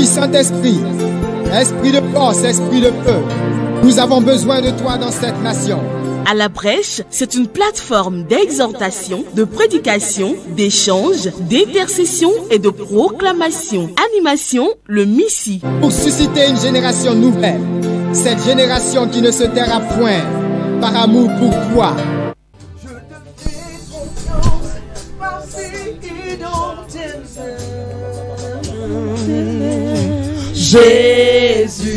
Oui, Saint-Esprit, esprit de force, esprit de feu, nous avons besoin de toi dans cette nation. À la Brèche, c'est une plateforme d'exhortation, de prédication, d'échange, d'intercession et de proclamation. Animation, le Missi. Pour susciter une génération nouvelle, cette génération qui ne se taira point, par amour pour toi. Je te fais confiance, merci dans tes mains. Jésus,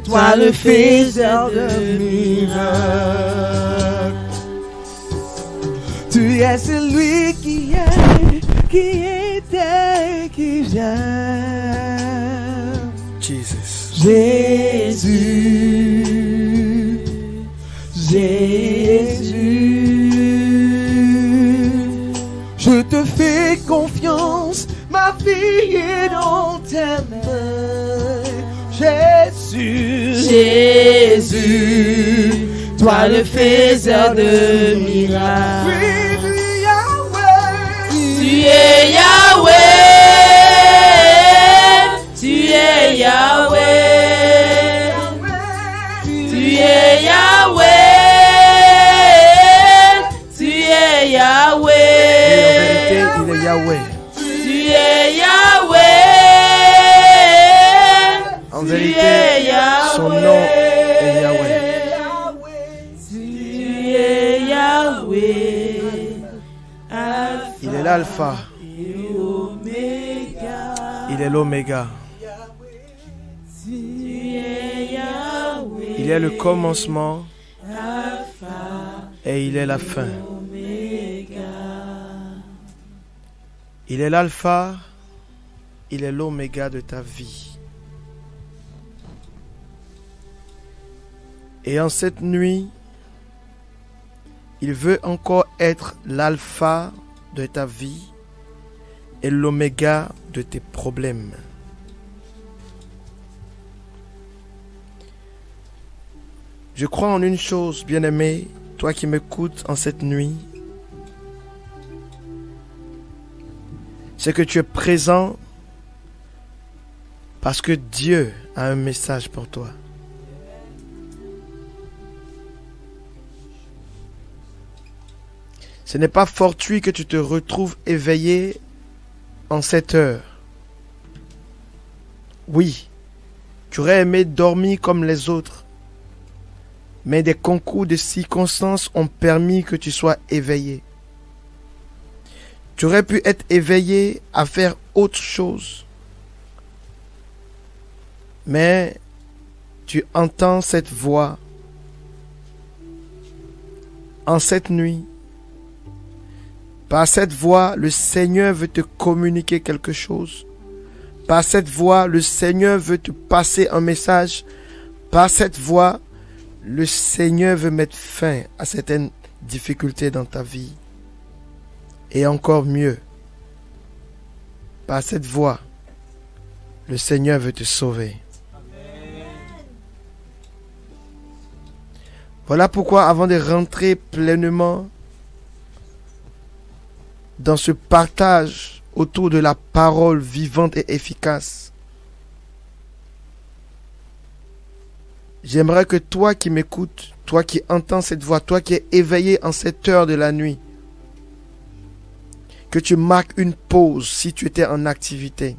toi le faiseur de miracles. Tu es celui qui était, qui vient. Jesus. Jésus, Jésus, je te fais confiance, ma vie est dans tes mains. Jésus, Jésus, toi le faiseur de miracles. Oui, tu es Yahweh, tu es Yahweh, tu es Yahweh, tu es Yahweh, En vérité, il est Yahweh. tu es Yahweh, En vérité, son nom est Yahweh. tu es Yahweh, Il est l'alpha. Il est l'oméga. Il est le commencement et il est la fin. Il est l'alpha, il est l'oméga de ta vie. Et en cette nuit, il veut encore être l'alpha de ta vie et l'oméga de tes problèmes. Je crois en une chose, bien-aimé, toi qui m'écoutes en cette nuit, c'est que tu es présent parce que Dieu a un message pour toi. Ce n'est pas fortuit que tu te retrouves éveillé en cette heure. Oui, tu aurais aimé dormir comme les autres, mais des concours de circonstances ont permis que tu sois éveillé. Tu aurais pu être éveillé à faire autre chose, mais tu entends cette voix en cette nuit. Par cette voix, le Seigneur veut te communiquer quelque chose. Par cette voix, le Seigneur veut te passer un message. Par cette voix, le Seigneur veut mettre fin à certaines difficultés dans ta vie. Et encore mieux, par cette voix, le Seigneur veut te sauver. Voilà pourquoi, avant de rentrer pleinement dans ce partage autour de la parole vivante et efficace, j'aimerais que toi qui m'écoutes, toi qui entends cette voix, toi qui es éveillé en cette heure de la nuit, que tu marques une pause si tu étais en activité,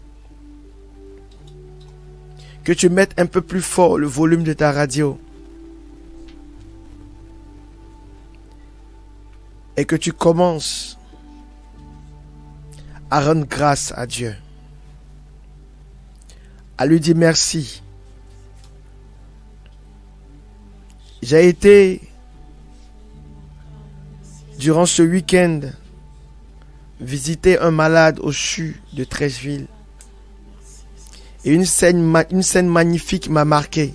que tu mettes un peu plus fort le volume de ta radio et que tu commences à rendre grâce à Dieu, à lui dire merci. J'ai été, durant ce week-end, visiter un malade au CHU de Treichville. Et une scène magnifique m'a marqué.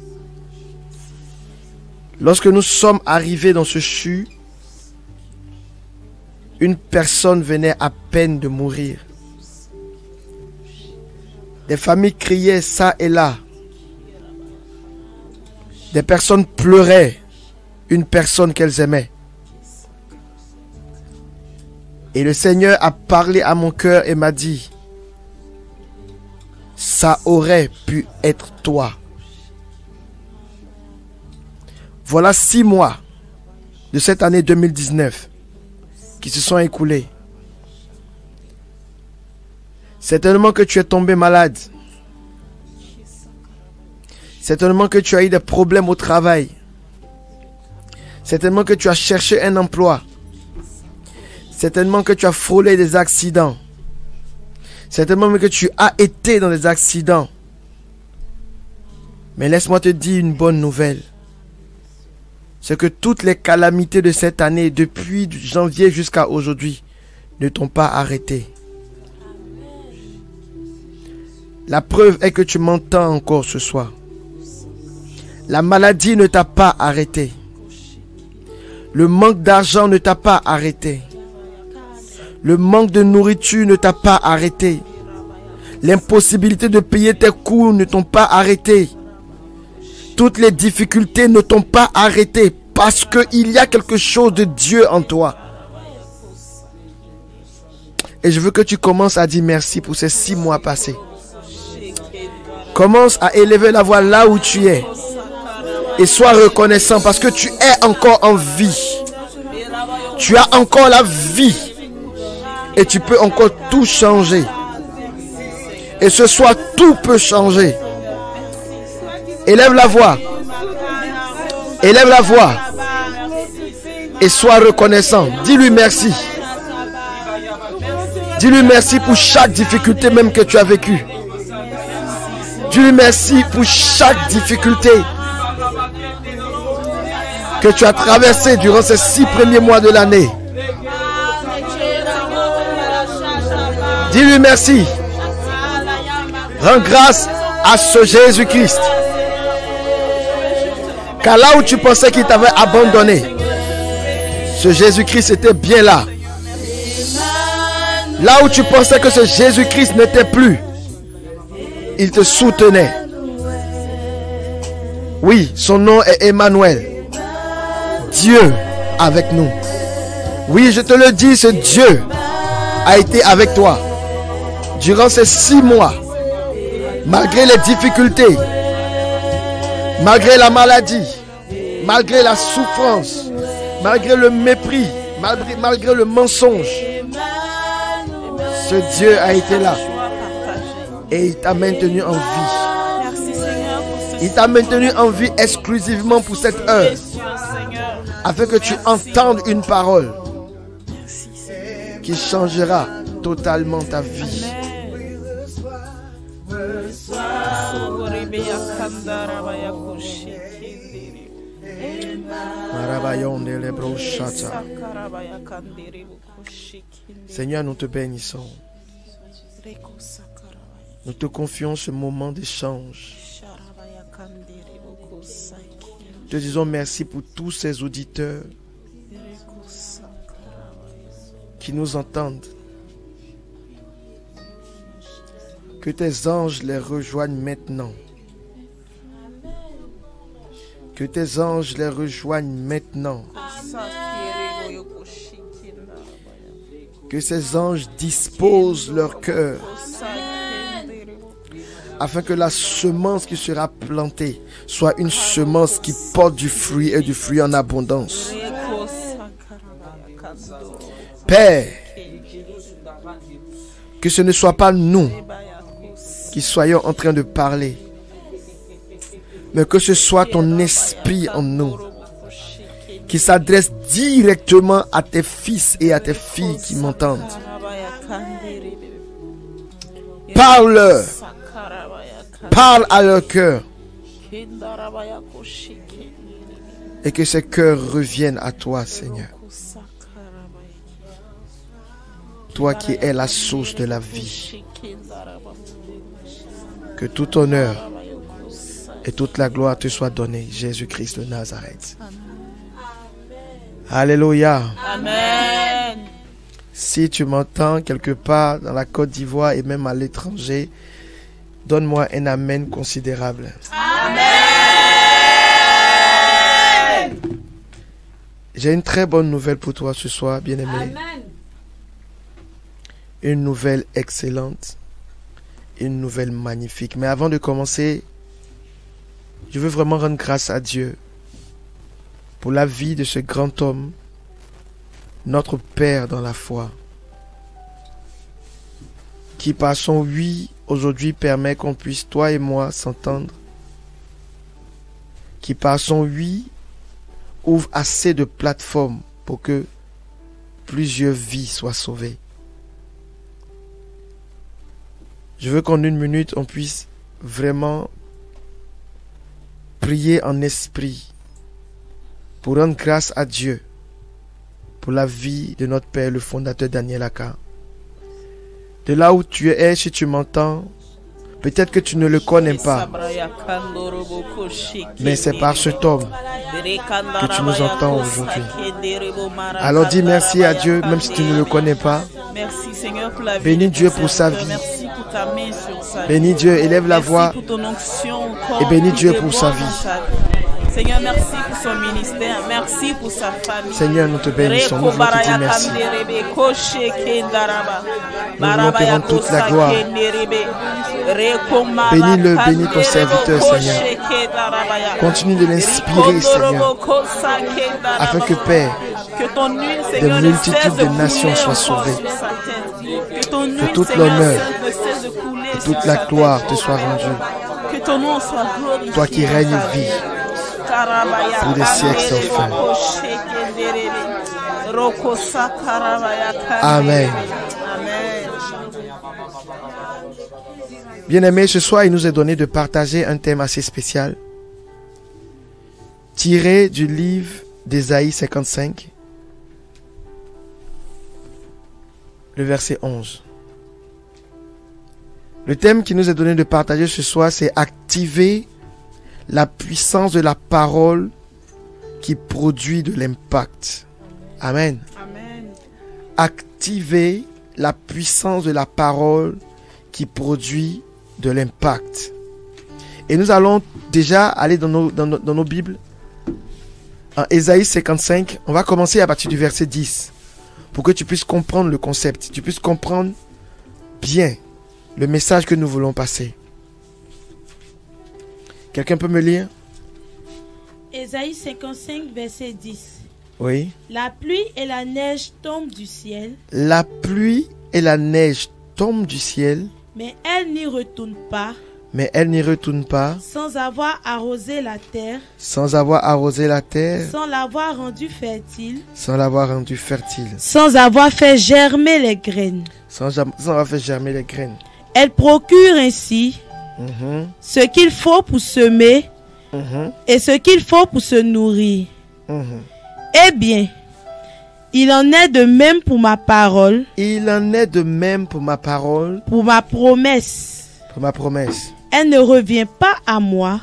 Lorsque nous sommes arrivés dans ce CHU, une personne venait à peine de mourir. Des familles criaient ça et là. Des personnes pleuraient une personne qu'elles aimaient. Et le Seigneur a parlé à mon cœur et m'a dit, ça aurait pu être toi. Voilà 6 mois de cette année 2019 qui se sont écoulés. Certainement que tu es tombé malade. Certainement que tu as eu des problèmes au travail. Certainement que tu as cherché un emploi. Certainement que tu as frôlé des accidents. Certainement que tu as été dans des accidents. Mais laisse-moi te dire une bonne nouvelle. C'est que toutes les calamités de cette année, depuis janvier jusqu'à aujourd'hui, ne t'ont pas arrêté. La preuve est que tu m'entends encore ce soir. La maladie ne t'a pas arrêté. Le manque d'argent ne t'a pas arrêté. Le manque de nourriture ne t'a pas arrêté. L'impossibilité de payer tes coûts ne t'ont pas arrêté. Toutes les difficultés ne t'ont pas arrêté parce qu'il y a quelque chose de Dieu en toi. Et je veux que tu commences à dire merci pour ces 6 mois passés. Commence à élever la voix là où tu es. Et sois reconnaissant parce que tu es encore en vie. Tu as encore la vie. Et tu peux encore tout changer. Et ce soir, tout peut changer. Élève la voix. Élève la voix. Et sois reconnaissant. Dis-lui merci. Dis-lui merci pour chaque difficulté même que tu as vécue. Dis-lui merci pour chaque difficulté que tu as traversée durant ces 6 premiers mois de l'année. Dis-lui merci. Rends grâce à ce Jésus-Christ. Car là où tu pensais qu'il t'avait abandonné, ce Jésus-Christ était bien là. Là où tu pensais que ce Jésus-Christ n'était plus, il te soutenait. Oui, son nom est Emmanuel. Dieu avec nous. Oui, je te le dis, ce Dieu a été avec toi durant ces 6 mois. Malgré les difficultés, malgré la maladie, malgré la souffrance, malgré le mépris, malgré le mensonge, ce Dieu a été là et il t'a maintenu en vie. Il t'a maintenu en vie exclusivement pour cette heure, afin que tu entendes une parole qui changera totalement ta vie. Seigneur, nous te bénissons. Nous te confions ce moment d'échange. Te disons merci pour tous ces auditeurs qui nous entendent. Que tes anges les rejoignent maintenant. Que tes anges les rejoignent maintenant. Que ces anges disposent leur cœur afin que la semence qui sera plantée soit une semence qui porte du fruit et du fruit en abondance. Père, que ce ne soit pas nous qui soyons en train de parler, mais que ce soit ton esprit en nous qui s'adresse directement à tes fils et à tes filles qui m'entendent. Parle-leur. Parle à leur cœur. Et que ces cœurs reviennent à toi, Seigneur. Toi qui es la source de la vie. Que tout honneur et toute la gloire te soit donnée, Jésus-Christ de Nazareth. Alléluia. Amen. Si tu m'entends quelque part dans la Côte d'Ivoire et même à l'étranger, donne-moi un amen considérable. Amen. J'ai une très bonne nouvelle pour toi ce soir, bien-aimé. Amen. Une nouvelle excellente une nouvelle magnifique. Mais avant de commencer, je veux vraiment rendre grâce à Dieu pour la vie de ce grand homme, notre Père dans la foi, qui par son oui aujourd'hui permet qu'on puisse, toi et moi, s'entendre, qui par son oui ouvre assez de plateformes pour que plusieurs vies soient sauvées. Je veux qu'en une minute, on puisse vraiment prier en esprit pour rendre grâce à Dieu pour la vie de notre Père, le fondateur Daniel Aka. De là où tu es, si tu m'entends, peut-être que tu ne le connais pas, mais c'est par cet homme que tu nous entends aujourd'hui. Alors dis merci à Dieu, même si tu ne le connais pas. Bénis Dieu pour sa vie. Bénis Dieu, élève la voix et bénis Dieu pour sa vie. Seigneur, merci pour son ministère, merci pour sa famille. Seigneur, nous te bénissons, nous voulons te dire merci. Nous voulons te rendre toute la gloire. Bénis-le, bénis ton serviteur, Seigneur. Continue de l'inspirer, Seigneur, afin que, Père, des multitudes de nations soient sauvées. Que toute l'honneur et toute la gloire te soit rendue. Toi qui règnes vie pour des siècles sans fin. Amen. Bien-aimés, ce soir, il nous est donné de partager un thème assez spécial, tiré du livre d'Ésaïe 55, le verset 11. Le thème qui nous est donné de partager ce soir, c'est activer la puissance de la parole qui produit de l'impact. Amen. Amen. Activer la puissance de la parole qui produit de l'impact. Et nous allons déjà aller dans nos Bibles. En Ésaïe 55, on va commencer à partir du verset 10 pour que tu puisses comprendre le concept, tu puisses comprendre bien le message que nous voulons passer. Quelqu'un peut me lire? Ésaïe 55, verset 10. Oui. La pluie et la neige tombent du ciel. La pluie et la neige tombent du ciel. Mais elles n'y retournent pas. Mais elles n'y retournent pas. Sans avoir arrosé la terre. Sans avoir arrosé la terre. Sans l'avoir rendue fertile. Sans l'avoir rendue fertile. Sans avoir fait germer les graines. Sans avoir fait germer les graines. Elles procurent ainsi ce qu'il faut pour semer et ce qu'il faut pour se nourrir. Eh bien, il en est de même pour ma parole. Il en est de même pour ma parole. Pour ma promesse. Pour ma promesse. Elle ne revient pas à moi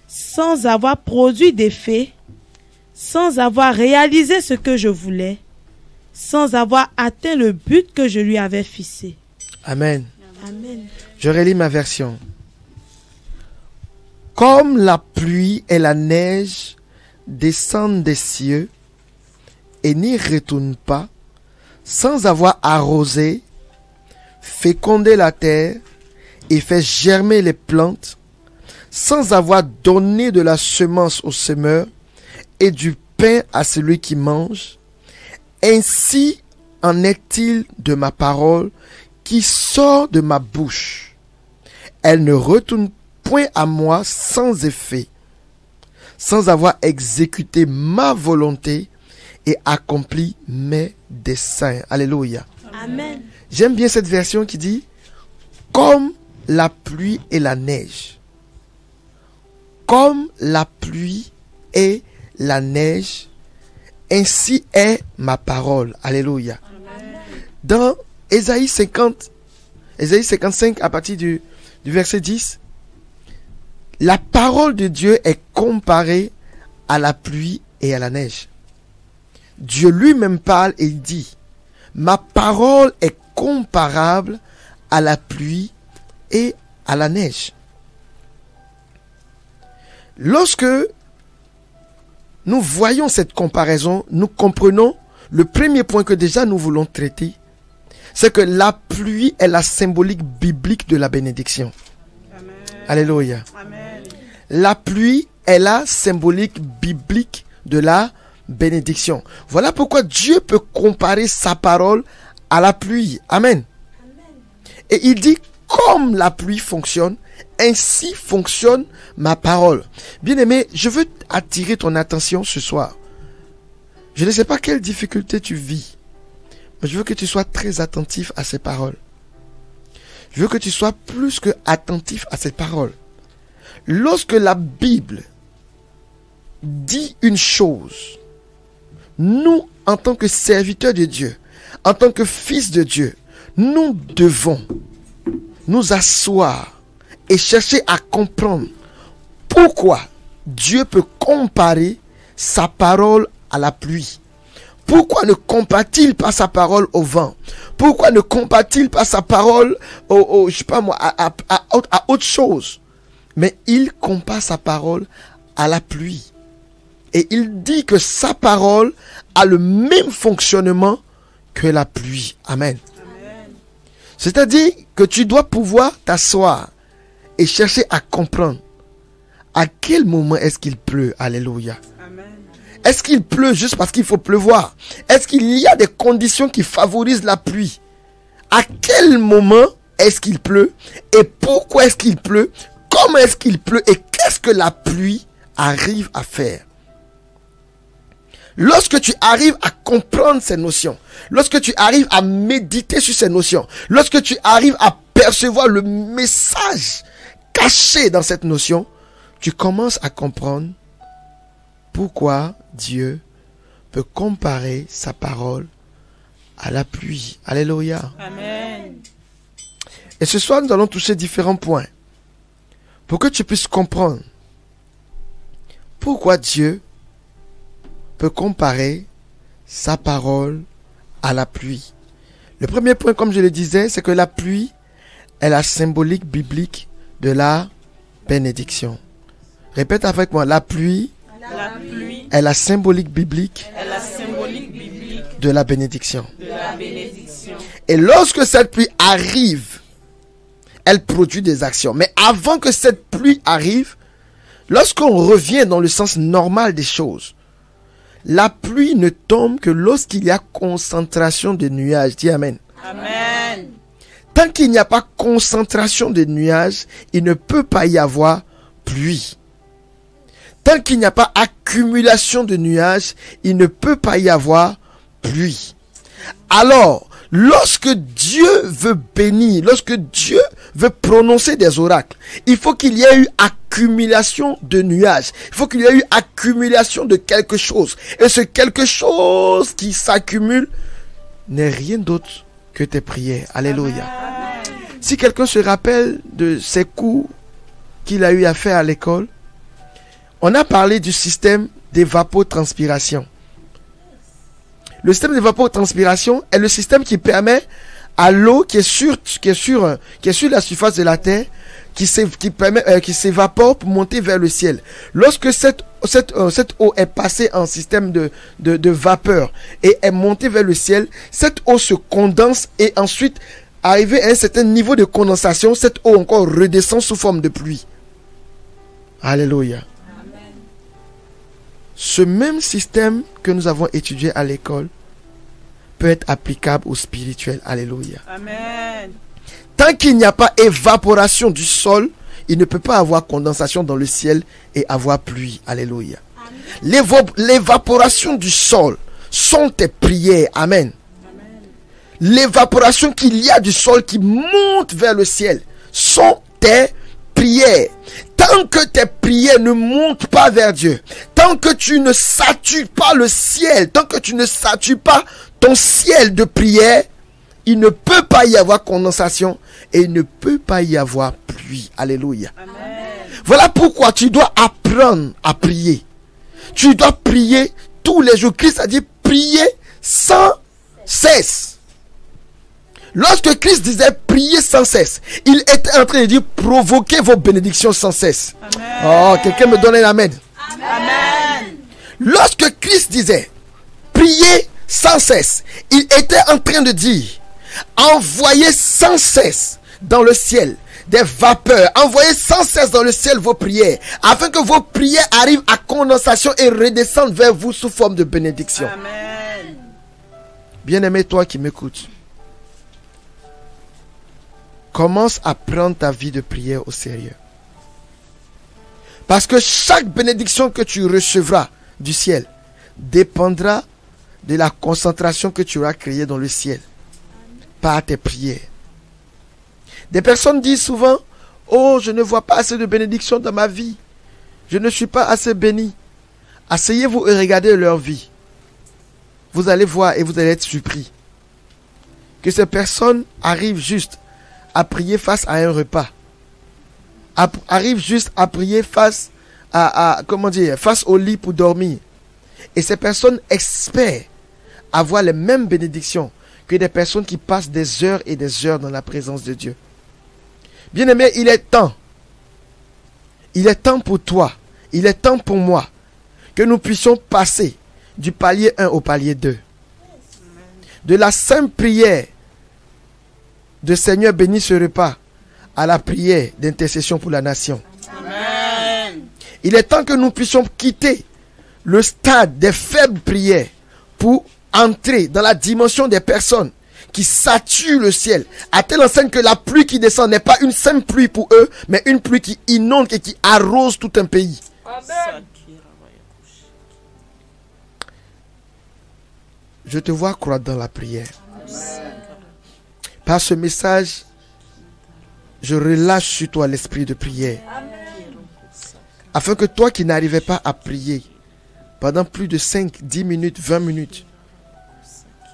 sans avoir produit d'effet, sans avoir réalisé ce que je voulais, sans avoir atteint le but que je lui avais fixé. Amen. Amen. Je relis ma version. Comme la pluie et la neige descendent des cieux et n'y retournent pas, sans avoir arrosé, fécondé la terre et fait germer les plantes, sans avoir donné de la semence au semeur et du pain à celui qui mange, ainsi en est-il de ma parole qui sort de ma bouche. Elle ne retourne point à moi sans effet, sans avoir exécuté ma volonté et accompli mes desseins. Alléluia. Amen. J'aime bien cette version qui dit comme la pluie et la neige. Comme la pluie et la neige, ainsi est ma parole. Alléluia. Amen. Dans Ésaïe 55, à partir du verset 10, la parole de Dieu est comparée à la pluie et à la neige. Dieu lui-même parle et il dit, ma parole est comparable à la pluie et à la neige. Lorsque nous voyons cette comparaison, nous comprenons le premier point que déjà nous voulons traiter, c'est que la pluie est la symbolique biblique de la bénédiction. Amen. Alléluia. Amen. La pluie est la symbolique biblique de la bénédiction. Voilà pourquoi Dieu peut comparer sa parole à la pluie. Amen. Et il dit, comme la pluie fonctionne, ainsi fonctionne ma parole. Bien-aimé, je veux attirer ton attention ce soir. Je ne sais pas quelle difficulté tu vis, mais je veux que tu sois très attentif à ces paroles. Je veux que tu sois plus que attentif à ces paroles. Lorsque la Bible dit une chose, nous, en tant que serviteurs de Dieu, en tant que fils de Dieu, nous devons nous asseoir et chercher à comprendre pourquoi Dieu peut comparer sa parole à la pluie. Pourquoi ne compare-t-il pas sa parole au vent? Pourquoi ne compare-t-il pas sa parole je sais pas moi, à autre chose? Mais il compare sa parole à la pluie. Et il dit que sa parole a le même fonctionnement que la pluie. Amen. C'est-à-dire que tu dois pouvoir t'asseoir et chercher à comprendre à quel moment est-ce qu'il pleut. Alléluia. Amen. Est-ce qu'il pleut juste parce qu'il faut pleuvoir? Est-ce qu'il y a des conditions qui favorisent la pluie? À quel moment est-ce qu'il pleut? Et pourquoi est-ce qu'il pleut? Comment est-ce qu'il pleut? Et qu'est-ce que la pluie arrive à faire? Lorsque tu arrives à comprendre ces notions, lorsque tu arrives à méditer sur ces notions, lorsque tu arrives à percevoir le message caché dans cette notion, tu commences à comprendre pourquoi Dieu peut comparer sa parole à la pluie. Alléluia. Amen. Et ce soir, nous allons toucher différents points pour que tu puisses comprendre pourquoi Dieu peut comparer sa parole à la pluie. Le premier point, comme je le disais, c'est que la pluie est la symbolique biblique de la bénédiction. Répète avec moi, la pluie est la symbolique biblique de la bénédiction. Et lorsque cette pluie arrive, elle produit des actions. Mais avant que cette pluie arrive, lorsqu'on revient dans le sens normal des choses, la pluie ne tombe que lorsqu'il y a concentration de nuages. Dis Amen. Amen. Tant qu'il n'y a pas concentration de nuages, il ne peut pas y avoir pluie. Tant qu'il n'y a pas accumulation de nuages, il ne peut pas y avoir pluie. Alors, lorsque Dieu veut bénir, lorsque Dieu veut prononcer des oracles, il faut qu'il y ait eu accumulation de nuages. Il faut qu'il y ait eu accumulation de quelque chose. Et ce quelque chose qui s'accumule n'est rien d'autre que tes prières. Alléluia. Amen. Si quelqu'un se rappelle de ces cours qu'il a eu à faire à l'école, on a parlé du système d'évapotranspiration. Le système d'évapotranspiration est le système qui permet à l'eau qui est sur la surface de la terre, qui s'évapore pour monter vers le ciel. Lorsque cette eau est passée en système de vapeur et est montée vers le ciel, cette eau se condense et ensuite, arrivé à un certain niveau de condensation, cette eau encore redescend sous forme de pluie. Alléluia. Amen. Ce même système que nous avons étudié à l'école peut être applicable au spirituel. Alléluia. Amen. Tant qu'il n'y a pas évaporation du sol, il ne peut pas avoir condensation dans le ciel et avoir pluie. Alléluia. L'évaporation du sol sont tes prières. Amen. L'évaporation qu'il y a du sol qui monte vers le ciel sont tes prières. Tant que tes prières ne montent pas vers Dieu, tant que tu ne satures pas le ciel, tant que tu ne satures pas ton ciel de prière, il ne peut pas y avoir condensation et il ne peut pas y avoir pluie. Alléluia. Amen. Voilà pourquoi tu dois apprendre à prier. Tu dois prier tous les jours. Christ a dit prier sans cesse. Lorsque Christ disait prier sans cesse, il était en train de dire provoquez vos bénédictions sans cesse. Amen. Oh, quelqu'un me donne un amen. Amen. Lorsque Christ disait prier sans cesse, il était en train de dire Envoyez sans cesse dans le ciel des vapeurs. Envoyez sans cesse dans le ciel vos prières, afin que vos prières arrivent à condensation et redescendent vers vous sous forme de bénédiction. Amen. Bien-aimé, toi qui m'écoutes, commence à prendre ta vie de prière au sérieux. Parce que chaque bénédiction que tu recevras du ciel dépendra de la concentration que tu auras créée dans le ciel par tes prières. Des personnes disent souvent: oh, je ne vois pas assez de bénédictions dans ma vie. Je ne suis pas assez béni. Asseyez-vous et regardez leur vie. Vous allez voir et vous allez être surpris que ces personnes arrivent juste à prier face à un repas. Arrivent juste à prier face face au lit pour dormir. Et ces personnes espèrent avoir les mêmes bénédictions que des personnes qui passent des heures et des heures dans la présence de Dieu. Bien-aimé, il est temps. Il est temps pour toi. Il est temps pour moi que nous puissions passer du palier 1 au palier 2. De la simple prière de Seigneur bénis ce repas à la prière d'intercession pour la nation. Amen. Il est temps que nous puissions quitter le stade des faibles prières pour entrer dans la dimension des personnes qui saturent le ciel, à telle enseigne que la pluie qui descend n'est pas une simple pluie pour eux, mais une pluie qui inonde et qui arrose tout un pays. Amen. Je te vois croire dans la prière. Par ce message, je relâche sur toi l'esprit de prière. Afin que toi qui n'arrivais pas à prier pendant plus de 5, 10 minutes, 20 minutes,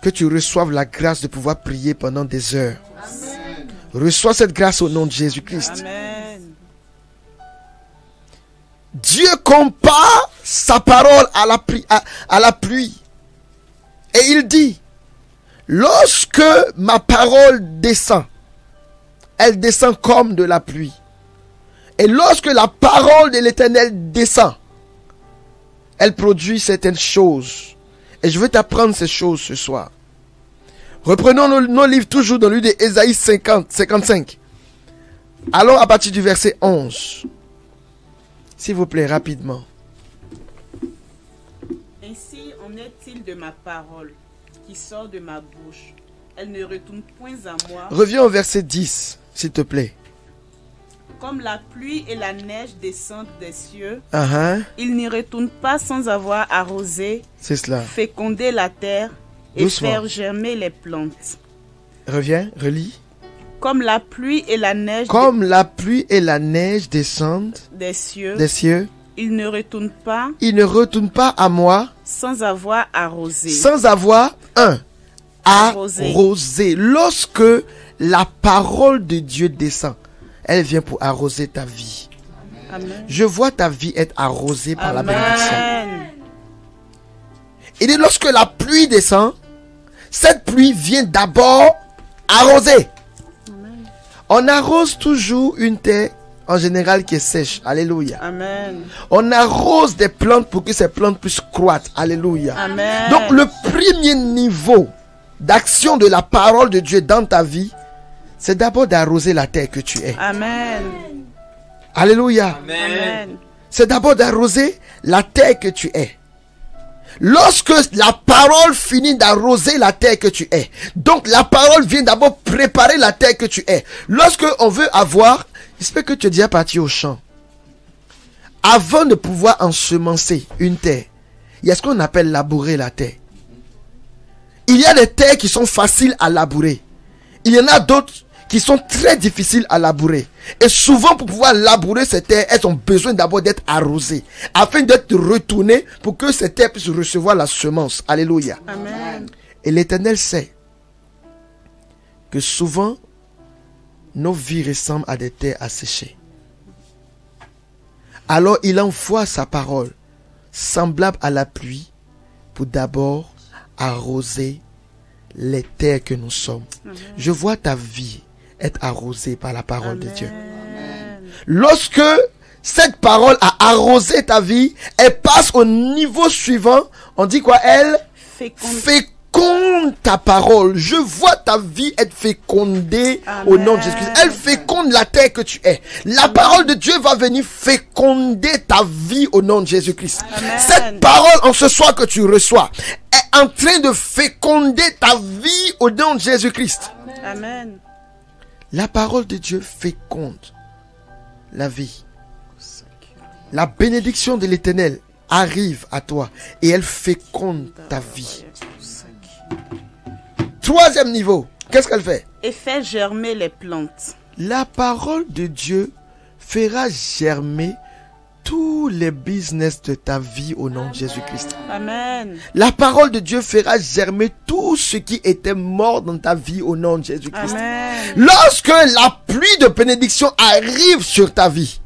que tu reçoives la grâce de pouvoir prier pendant des heures. Amen. Reçois cette grâce au nom de Jésus-Christ. Amen. Dieu compare sa parole à la pluie. Et il dit: lorsque ma parole descend, elle descend comme de la pluie. Et lorsque la parole de l'Éternel descend, elle produit certaines choses. Et je veux t'apprendre ces choses ce soir. Reprenons nos livres toujours dans le livre d'Ésaïe 55. Allons à partir du verset 11. S'il vous plaît, rapidement. Ainsi en est-il de ma parole qui sort de ma bouche. Elle ne retourne point à moi. Reviens au verset 10, s'il te plaît. Comme la pluie et la neige descendent des cieux, il n'y retourne pas sans avoir arrosé, c'est cela, fécondé la terre et doucement, faire germer les plantes. Reviens, relis. Comme la pluie et la neige, la pluie et la neige descendent des cieux, il ne retourne pas à moi sans avoir arrosé. Sans avoir arrosé. Lorsque la parole de Dieu descend, elle vient pour arroser ta vie. Amen. Je vois ta vie être arrosée par Amen. la bénédiction. Et dit, lorsque la pluie descend, cette pluie vient d'abord arroser. Amen. On arrose toujours une terre en général qui est sèche. Alléluia. Amen. On arrose des plantes pour que ces plantes puissent croître. Alléluia. Amen. Donc le premier niveau d'action de la parole de Dieu dans ta vie, c'est d'abord d'arroser la terre que tu es. Amen. Alléluia. Amen. C'est d'abord d'arroser la terre que tu es. Lorsque la parole finit d'arroser la terre que tu es, donc la parole vient d'abord préparer la terre que tu es. Lorsque on veut avoir, j'espère que tu es déjà parti au champ. Avant de pouvoir ensemencer une terre, il y a ce qu'on appelle labourer la terre. Il y a des terres qui sont faciles à labourer. Il y en a d'autres qui sont très difficiles à labourer. Et souvent, pour pouvoir labourer ces terres, elles ont besoin d'abord d'être arrosées, afin d'être retournées pour que ces terres puissent recevoir la semence. Alléluia. Amen. Et l'Éternel sait que souvent, nos vies ressemblent à des terres asséchées. Alors, il envoie sa parole, semblable à la pluie, pour d'abord arroser les terres que nous sommes. Amen. Je vois ta vie être arrosée par la parole de Dieu. Lorsque cette parole a arrosé ta vie, elle passe au niveau suivant. On dit quoi? Elle féconde féconde ta parole. Je vois ta vie être fécondée au nom de Jésus-Christ. Elle féconde la terre que tu es. La parole de Dieu va venir féconder ta vie au nom de Jésus-Christ. Cette parole en ce soir que tu reçois est en train de féconder ta vie au nom de Jésus-Christ. Amen. La parole de Dieu féconde la vie. La bénédiction de l'Éternel arrive à toi et elle féconde ta vie. Troisième niveau, qu'est-ce qu'elle fait? Et fait germer les plantes. La parole de Dieu fera germer tous les business de ta vie au nom de Jésus-Christ. Amen. La parole de Dieu fera germer tout ce qui était mort dans ta vie au nom de Jésus-Christ. Amen. Lorsque la pluie de bénédiction arrive sur ta vie,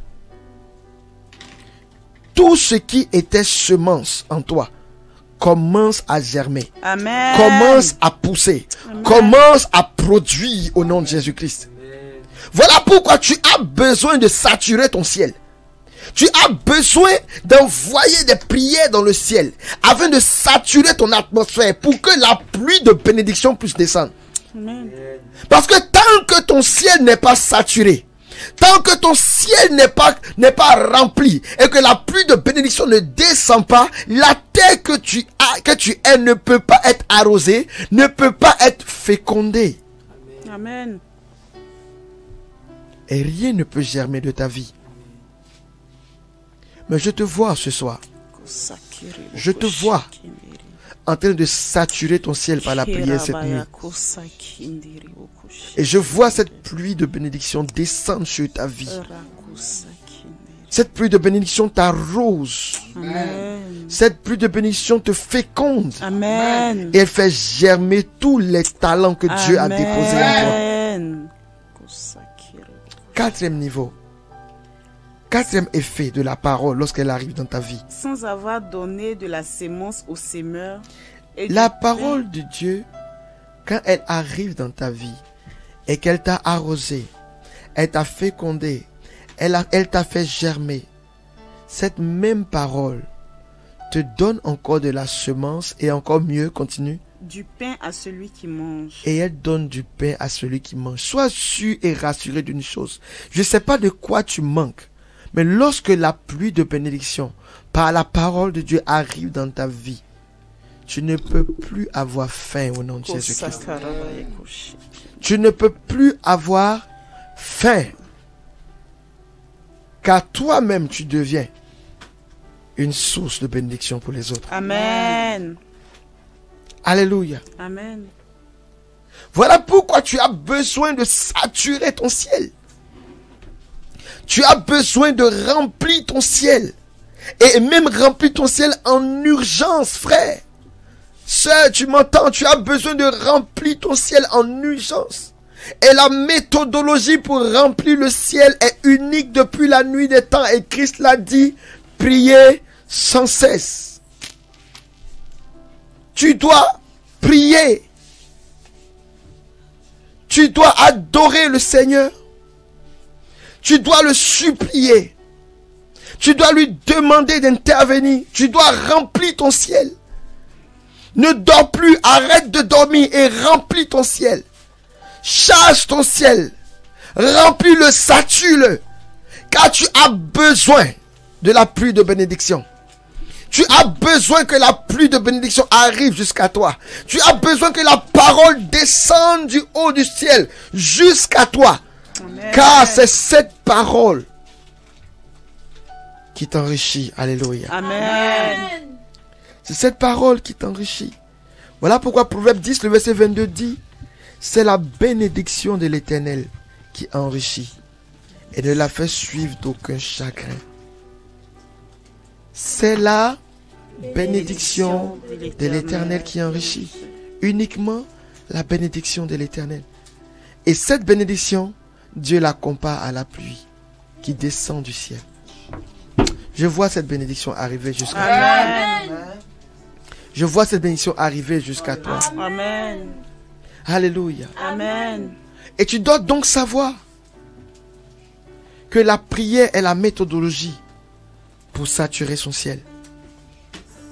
tout ce qui était semence en toi commence à germer. Amen. Commence à pousser. Amen. Commence à produire au nom de Jésus-Christ. Voilà pourquoi tu as besoin de saturer ton ciel. Tu as besoin d'envoyer des prières dans le ciel afin de saturer ton atmosphère pour que la pluie de bénédiction puisse descendre. Amen. Parce que tant que ton ciel n'est pas saturé, tant que ton ciel n'est pas rempli et que la pluie de bénédiction ne descend pas, la terre que tu es ne peut pas être arrosée, ne peut pas être fécondée. Amen. Et rien ne peut germer de ta vie. Mais je te vois ce soir. Je te vois en train de saturer ton ciel par la prière cette nuit. Et je vois cette pluie de bénédiction descendre sur ta vie. Cette pluie de bénédiction t'arrose. Amen. Cette pluie de bénédiction te féconde. Amen. Et elle fait germer tous les talents que Dieu a déposés en toi. Quatrième niveau. Quatrième effet de la parole lorsqu'elle arrive dans ta vie. Sans avoir donné de la sémence au semeur. La parole de Dieu, quand elle arrive dans ta vie et qu'elle t'a arrosé, elle t'a fécondé, elle t'a fait germer, cette même parole te donne encore de la semence et encore mieux, continue. Du pain à celui qui mange. Et elle donne du pain à celui qui mange. Sois sûr et rassuré d'une chose. Je ne sais pas de quoi tu manques. Mais lorsque la pluie de bénédiction par la parole de Dieu arrive dans ta vie, tu ne peux plus avoir faim au nom de Jésus-Christ. Tu ne peux plus avoir faim. Car toi-même tu deviens une source de bénédiction pour les autres. Amen. Alléluia. Amen. Voilà pourquoi tu as besoin de saturer ton ciel. Tu as besoin de remplir ton ciel. Et même remplir ton ciel en urgence, frère. Sœur, tu m'entends? Tu as besoin de remplir ton ciel en urgence. Et la méthodologie pour remplir le ciel est unique depuis la nuit des temps. Et Christ l'a dit, priez sans cesse. Tu dois prier. Tu dois adorer le Seigneur. Tu dois le supplier. Tu dois lui demander d'intervenir. Tu dois remplir ton ciel. Ne dors plus, arrête de dormir et remplis ton ciel. Charge ton ciel. Remplis-le, sature-le. Car tu as besoin de la pluie de bénédiction. Tu as besoin que la pluie de bénédiction arrive jusqu'à toi. Tu as besoin que la parole descende du haut du ciel jusqu'à toi. Amen. Car c'est cette parole qui t'enrichit. Alléluia. Amen. C'est cette parole qui t'enrichit. Voilà pourquoi Proverbe 10, le verset 22 dit, c'est la bénédiction de l'Éternel qui enrichit et ne la fait suivre d'aucun chagrin. C'est la bénédiction de l'Éternel qui enrichit. Uniquement la bénédiction de l'Éternel. Et cette bénédiction, Dieu la compare à la pluie qui descend du ciel. Je vois cette bénédiction arriver jusqu'à toi. Je vois cette bénédiction arriver jusqu'à toi. Amen. Alléluia. Amen. Et tu dois donc savoir que la prière est la méthodologie pour saturer son ciel.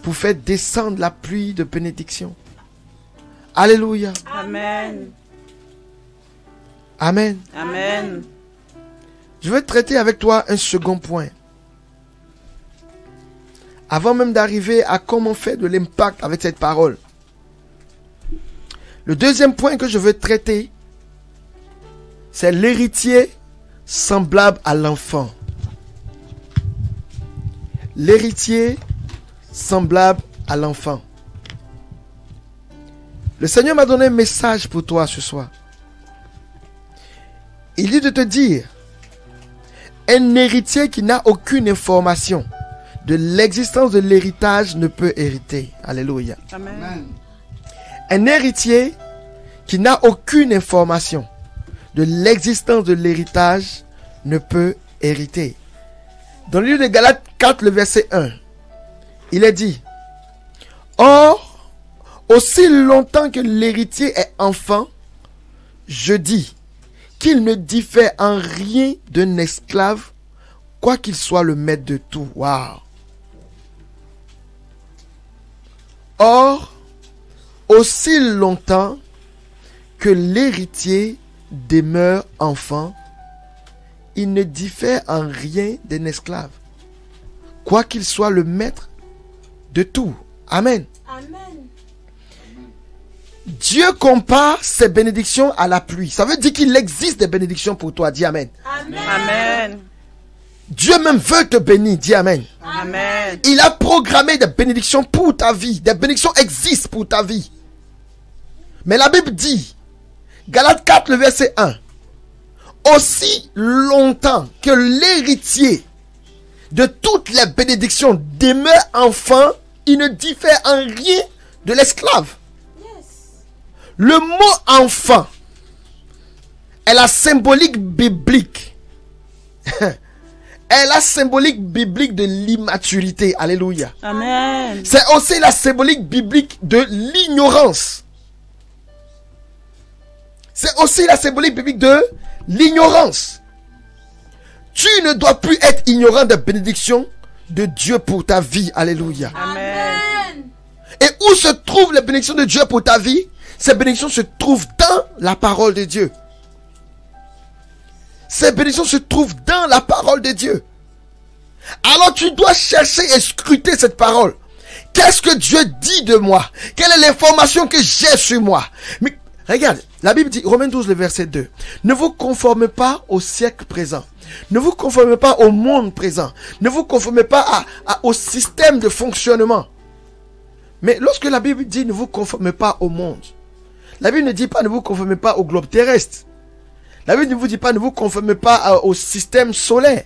Pour faire descendre la pluie de bénédiction. Alléluia. Amen. Amen. Amen. Je vais traiter avec toi un second point. Avant même d'arriver à comment faire de l'impact avec cette parole. Le deuxième point que je veux traiter, c'est l'héritier semblable à l'enfant. L'héritier semblable à l'enfant. Le Seigneur m'a donné un message pour toi ce soir. Il dit de te dire, un héritier qui n'a aucune information de l'existence de l'héritage ne peut hériter. Alléluia. Amen. Un héritier qui n'a aucune information de l'existence de l'héritage ne peut hériter. Dans le livre de Galates 4, le verset 1, il est dit, or, aussi longtemps que l'héritier est enfant, je dis qu'il ne diffère en rien d'un esclave, quoi qu'il soit le maître de tout. Waouh! Or, aussi longtemps que l'héritier demeure enfant, il ne diffère en rien d'un esclave, quoi qu'il soit le maître de tout. Amen. Amen. Dieu compare ses bénédictions à la pluie. Ça veut dire qu'il existe des bénédictions pour toi. Dis Amen. Amen. Amen. Dieu même veut te bénir. Dis Amen. Amen. Il a programmé des bénédictions pour ta vie. Des bénédictions existent pour ta vie. Mais la Bible dit, Galates 4, le verset 1, aussi longtemps que l'héritier de toutes les bénédictions demeure enfant, il ne diffère en rien de l'esclave. Le mot enfant est la symbolique biblique. Est la symbolique biblique de l'immaturité. Alléluia. Amen. C'est aussi la symbolique biblique de l'ignorance. C'est aussi la symbolique biblique de l'ignorance. Tu ne dois plus être ignorant des bénédictions de Dieu pour ta vie. Alléluia. Amen. Et où se trouvent les bénédictions de Dieu pour ta vie? Ces bénédictions se trouvent dans la parole de Dieu. Ces bénédictions se trouvent dans la parole de Dieu. Alors tu dois chercher et scruter cette parole. Qu'est-ce que Dieu dit de moi? Quelle est l'information que j'ai sur moi? Mais regarde, la Bible dit, Romains 12, le verset 2. Ne vous conformez pas au siècle présent. Ne vous conformez pas au monde présent. Ne vous conformez pas au système de fonctionnement. Mais lorsque la Bible dit ne vous conformez pas au monde, la Bible ne dit pas ne vous conformez pas au globe terrestre. La Bible ne vous dit pas ne vous conformez pas au système solaire.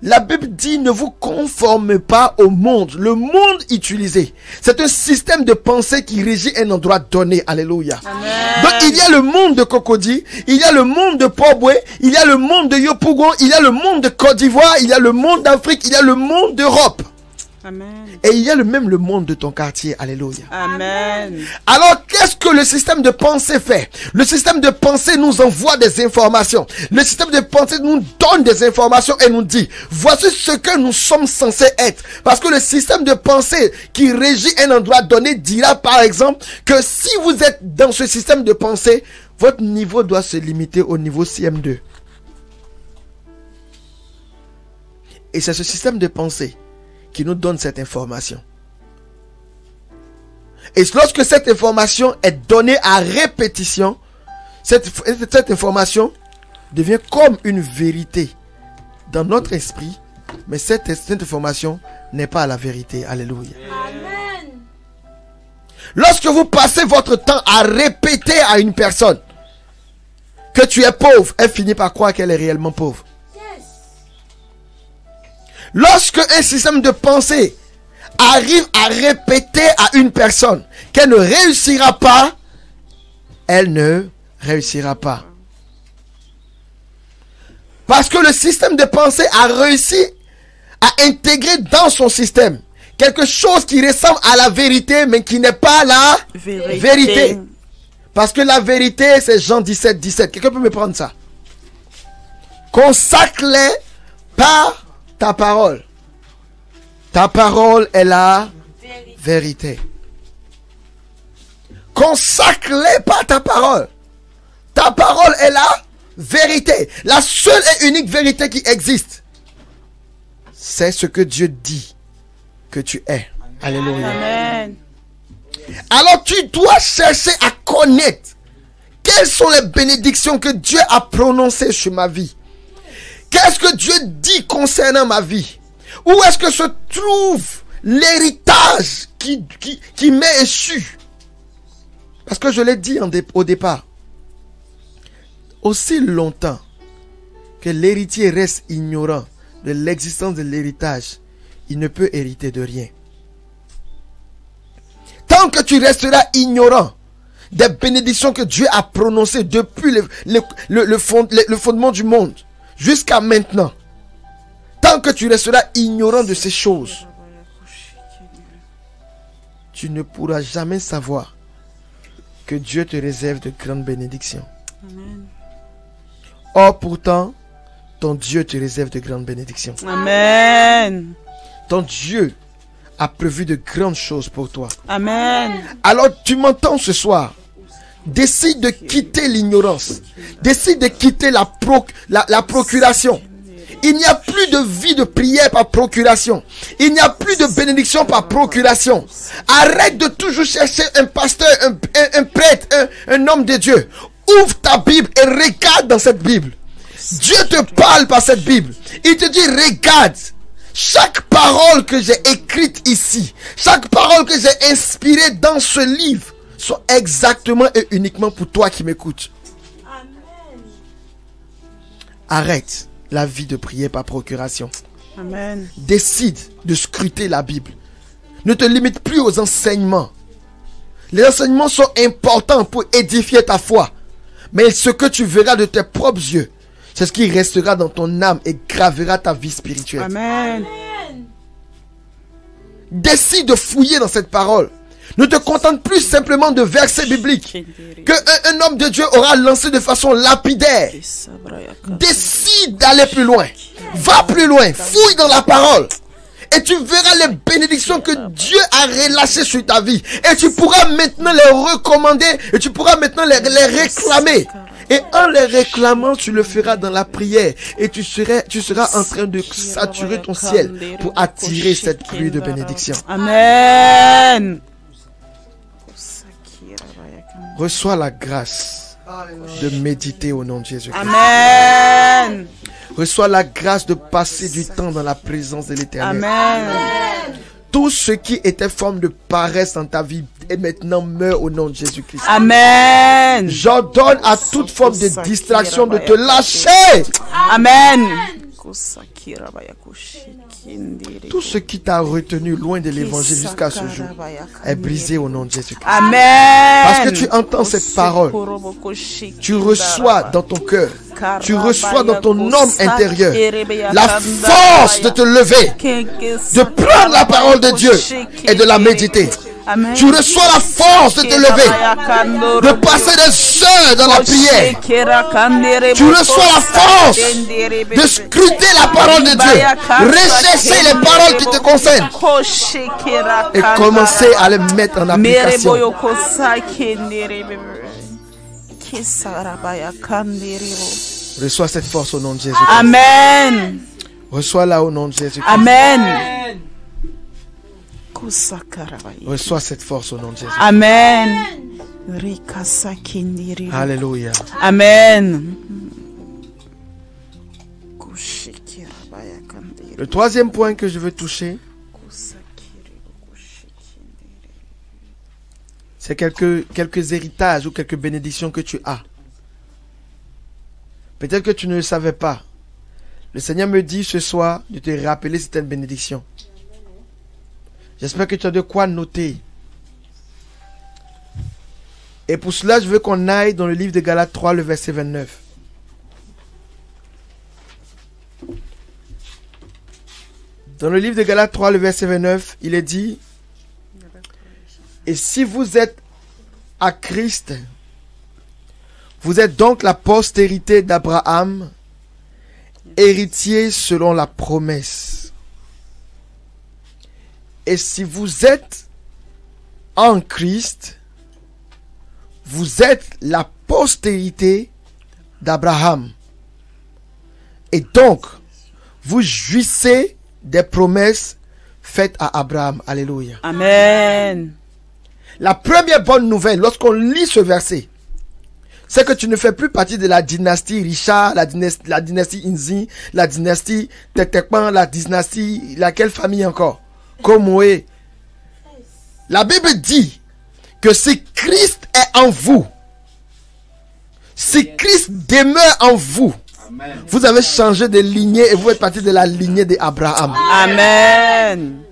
La Bible dit ne vous conformez pas au monde. Le monde utilisé, c'est un système de pensée qui régit un endroit donné. Alléluia. Amen. Donc il y a le monde de Cocody, il y a le monde de Port-Boué, il y a le monde de Yopougon, il y a le monde de Côte d'Ivoire, il y a le monde d'Afrique, il y a le monde d'Europe. Amen. Et il y a même le monde de ton quartier. Alléluia. Amen. Alors, qu'est-ce que le système de pensée fait? Le système de pensée nous envoie des informations. Le système de pensée nous donne des informations et nous dit, voici ce que nous sommes censés être. Parce que le système de pensée qui régit un endroit donné dira par exemple que si vous êtes dans ce système de pensée, votre niveau doit se limiter au niveau CM2. Et c'est ce système de pensée qui nous donne cette information. Et lorsque cette information est donnée à répétition, cette information devient comme une vérité dans notre esprit, mais cette information n'est pas la vérité. Alléluia. Amen. Lorsque vous passez votre temps à répéter à une personne que tu es pauvre, elle finit par croire qu'elle est réellement pauvre. Lorsque un système de pensée arrive à répéter à une personne qu'elle ne réussira pas, elle ne réussira pas. Parce que le système de pensée a réussi à intégrer dans son système quelque chose qui ressemble à la vérité, mais qui n'est pas la vérité. Parce que la vérité, c'est Jean 17, 17. Quelqu'un peut me prendre ça? Consacre-les par ta parole. Ta parole est la vérité. Consacre-les par ta parole. Ta parole est la vérité. La seule et unique vérité qui existe, c'est ce que Dieu dit que tu es. Alléluia. Amen. Alors tu dois chercher à connaître quelles sont les bénédictions que Dieu a prononcées sur ma vie. Qu'est-ce que Dieu dit concernant ma vie? Où est-ce que se trouve l'héritage qui m'est échu? Parce que je l'ai dit au départ. Aussi longtemps que l'héritier reste ignorant de l'existence de l'héritage, il ne peut hériter de rien. Tant que tu resteras ignorant des bénédictions que Dieu a prononcées depuis le fondement du monde jusqu'à maintenant, tant que tu resteras ignorant de ces choses, tu ne pourras jamais savoir que Dieu te réserve de grandes bénédictions. Amen. Or pourtant, ton Dieu te réserve de grandes bénédictions. Amen. Ton Dieu a prévu de grandes choses pour toi. Amen. Alors tu m'entends ce soir. Décide de quitter l'ignorance. Décide de quitter la procuration. Il n'y a plus de vie de prière par procuration. Il n'y a plus de bénédiction par procuration. Arrête de toujours chercher un pasteur, un prêtre, un homme de Dieu. Ouvre ta Bible et regarde dans cette Bible. Dieu te parle par cette Bible. Il te dit, regarde. Chaque parole que j'ai écrite ici, chaque parole que j'ai inspirée dans ce livre, sont exactement et uniquement pour toi qui m'écoutes. Arrête la vie de prière par procuration. Amen. Décide de scruter la Bible. Ne te limite plus aux enseignements. Les enseignements sont importants pour édifier ta foi. Mais ce que tu verras de tes propres yeux, c'est ce qui restera dans ton âme et gravera ta vie spirituelle. Amen. Décide de fouiller dans cette parole. Ne te contente plus simplement de versets bibliques qu'un homme de Dieu aura lancé de façon lapidaire. Décide d'aller plus loin. Va plus loin. Fouille dans la parole. Et tu verras les bénédictions que Dieu a relâchées sur ta vie. Et tu pourras maintenant les recommander. Et tu pourras maintenant les réclamer. Et en les réclamant, tu le feras dans la prière. Et tu seras en train de saturer ton ciel pour attirer cette pluie de bénédiction. Amen. Reçois la grâce de méditer au nom de Jésus. Amen. Reçois la grâce de passer du temps dans la présence de l'Éternel. Amen. Tout ce qui était forme de paresse dans ta vie et maintenant meurt au nom de Jésus-Christ. Amen. J'ordonne à toute forme de distraction de te lâcher. Amen. Tout ce qui t'a retenu loin de l'évangile jusqu'à ce jour est brisé au nom de Jésus-Christ. Amen. Parce que tu entends cette parole, tu reçois dans ton cœur, tu reçois dans ton homme intérieur la force de te lever, de prendre la parole de Dieu et de la méditer. Amen. Tu reçois la force de te lever, de passer des heures dans la prière. Tu reçois la force de scruter la parole de Dieu, rechercher les paroles qui te concernent et commencer à les mettre en application. Reçois cette force au nom de Jésus. Amen. Reçois-la au nom de Jésus. Amen. Reçois cette force au nom de Jésus. Amen. Alléluia. Amen. Le troisième point que je veux toucher, c'est quelques héritages ou quelques bénédictions que tu as. Peut-être que tu ne le savais pas. Le Seigneur me dit ce soir de te rappeler certaines bénédictions. J'espère que tu as de quoi noter. Et pour cela, je veux qu'on aille dans le livre de Galates 3, le verset 29. Dans le livre de Galates 3, le verset 29, il est dit: et si vous êtes à Christ, vous êtes donc la postérité d'Abraham, héritier selon la promesse. Et si vous êtes en Christ, vous êtes la postérité d'Abraham. Et donc, vous jouissez des promesses faites à Abraham. Alléluia. Amen. La première bonne nouvelle, lorsqu'on lit ce verset, c'est que tu ne fais plus partie de la dynastie Richard, la dynastie Inzi, la dynastie Tetekpan, la dynastie, laquelle famille encore? Komoé. La Bible dit que si Christ est en vous, si Christ demeure en vous, vous avez changé de lignée et vous êtes parti de la lignée d'Abraham. Amen.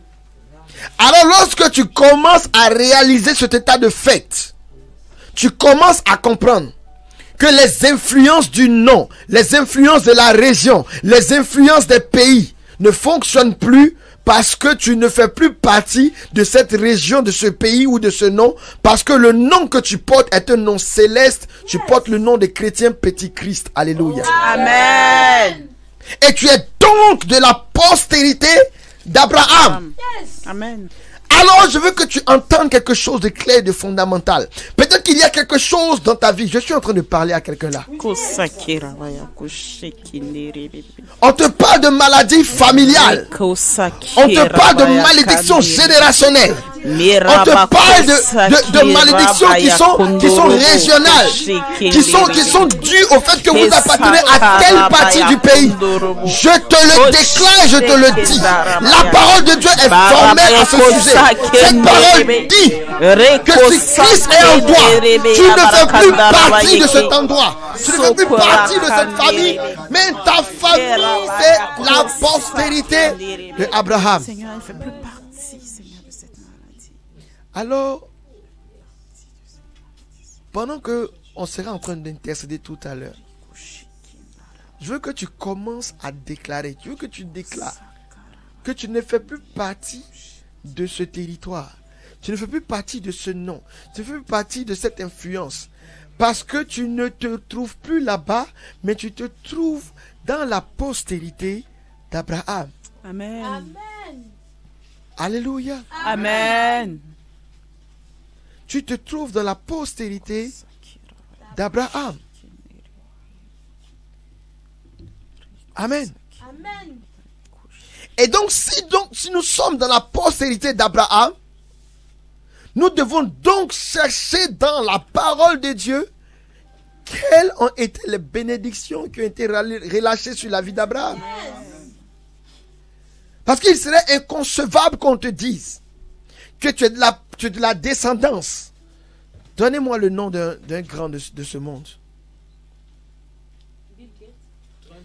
Alors lorsque tu commences à réaliser cet état de fait, tu commences à comprendre que les influences du nom, les influences de la région, les influences des pays ne fonctionnent plus parce que tu ne fais plus partie de cette région, de ce pays ou de ce nom, parce que le nom que tu portes est un nom céleste. Tu portes le nom de chrétien petit Christ. Alléluia. Amen. Et tu es donc de la postérité d'Abraham. Amen. Alors je veux que tu entendes quelque chose de clair et de fondamental. Peut-être qu'il y a quelque chose dans ta vie. Je suis en train de parler à quelqu'un là. On te parle de maladie familiale. On te parle de malédiction générationnelle. On te parle de malédictions qui sont régionales, qui sont dues au fait que vous appartenez à telle partie du pays. Je te le déclare, je te le dis. La parole de Dieu est formelle à ce sujet. Cette parole dit que si Christ est en toi, tu ne fais plus partie de cet endroit. Tu ne fais plus partie de cette famille, mais ta famille, c'est la postérité d'Abraham. Seigneur, elle fait plus partie, Seigneur, de cette maladie. Alors, pendant que on sera en train d'intercéder tout à l'heure, je veux que tu commences à déclarer, je veux que tu déclares que tu ne fais plus partie de ce territoire. Tu ne fais plus partie de ce nom. Tu ne fais plus partie de cette influence. Parce que tu ne te trouves plus là-bas, mais tu te trouves dans la postérité d'Abraham. Amen. Amen. Alléluia. Amen. Tu te trouves dans la postérité d'Abraham. Amen. Amen. Et donc si nous sommes dans la postérité d'Abraham, nous devons donc chercher dans la parole de Dieu quelles ont été les bénédictions qui ont été relâchées sur la vie d'Abraham. Parce qu'il serait inconcevable qu'on te dise que tu es de la descendance. Donnez-moi le nom d'un grand de ce monde.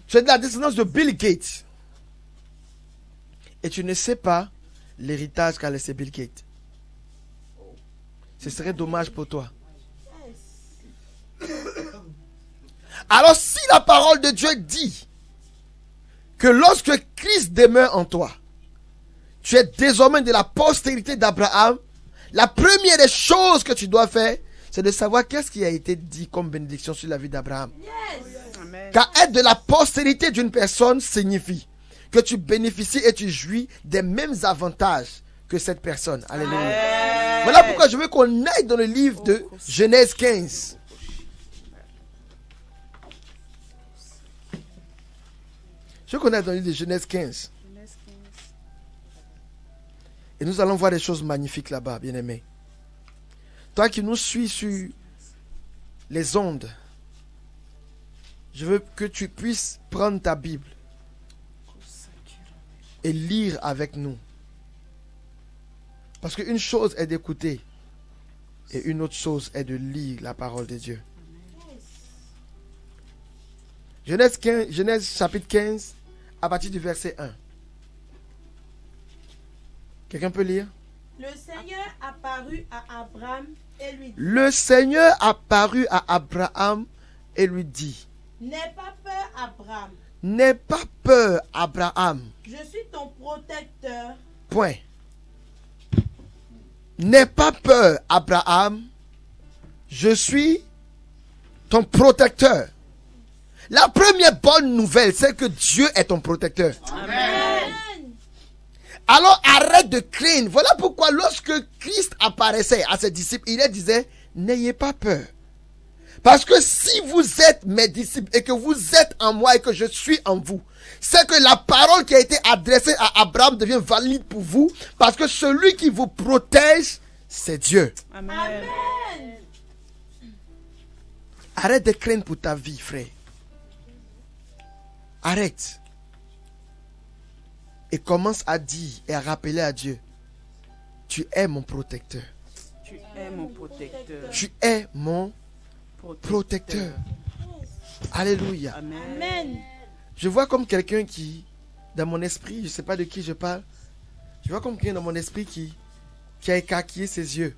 Tu es de la descendance de Bill Gates. Et tu ne sais pas l'héritage qu'a laissé Bill Gates. Ce serait dommage pour toi. Alors si la parole de Dieu dit que lorsque Christ demeure en toi, tu es désormais de la postérité d'Abraham, la première des choses que tu dois faire, c'est de savoir qu'est-ce qui a été dit comme bénédiction sur la vie d'Abraham. Car être de la postérité d'une personne signifie que tu bénéficies et tu jouis des mêmes avantages que cette personne. Alléluia. Voilà pourquoi je veux qu'on aille dans le livre de Genèse 15. Je veux qu'on aille dans le livre de Genèse 15. Et nous allons voir des choses magnifiques là-bas, bien-aimés. Toi qui nous suis sur les ondes, je veux que tu puisses prendre ta Bible et lire avec nous. Parce qu'une chose est d'écouter et une autre chose est de lire la parole de Dieu. Genèse chapitre 15 à partir du verset 1. Quelqu'un peut lire? Le Seigneur apparut à Abraham et lui dit. Le Seigneur apparut à Abraham et lui dit. N'aie pas peur, Abraham. N'aie pas peur, Abraham. Je suis ton protecteur. Point. N'aie pas peur, Abraham. Je suis ton protecteur. La première bonne nouvelle, c'est que Dieu est ton protecteur. Amen. Alors arrête de craindre. Voilà pourquoi lorsque Christ apparaissait à ses disciples, il leur disait, n'ayez pas peur. Parce que si vous êtes mes disciples et que vous êtes en moi et que je suis en vous, c'est que la parole qui a été adressée à Abraham devient valide pour vous. Parce que celui qui vous protège, c'est Dieu. Amen. Arrête de craindre pour ta vie, frère. Arrête. Et commence à dire et à rappeler à Dieu, tu es mon protecteur. Tu es mon protecteur. Tu es mon protecteur. Alléluia. Amen. Je vois comme quelqu'un qui, dans mon esprit, je ne sais pas de qui je parle, je vois comme quelqu'un dans mon esprit qui a écarquillé ses yeux.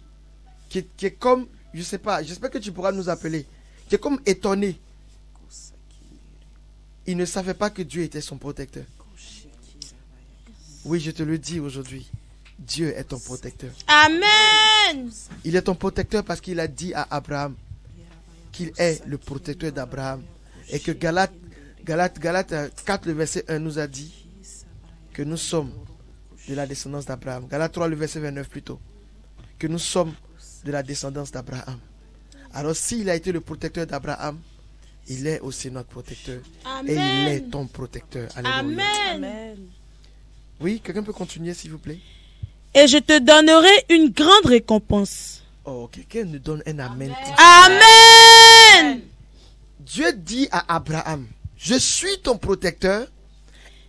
Qui est comme, je ne sais pas, j'espère que tu pourras nous appeler. Qui est comme étonné. Il ne savait pas que Dieu était son protecteur. Oui, je te le dis aujourd'hui. Dieu est ton protecteur. Amen. Il est ton protecteur parce qu'il a dit à Abraham qu'il est le protecteur d'Abraham. Et que Galates 4, le verset 1 nous a dit que nous sommes de la descendance d'Abraham. Galates 3, le verset 29 plutôt. Que nous sommes de la descendance d'Abraham. Alors s'il a été le protecteur d'Abraham, il est aussi notre protecteur. Amen. Et il est ton protecteur. Alléluia. Amen. Oui, quelqu'un peut continuer s'il vous plaît? Et je te donnerai une grande récompense. Oh, quelqu'un nous donne un amen. Amen. Dieu dit à Abraham, je suis ton protecteur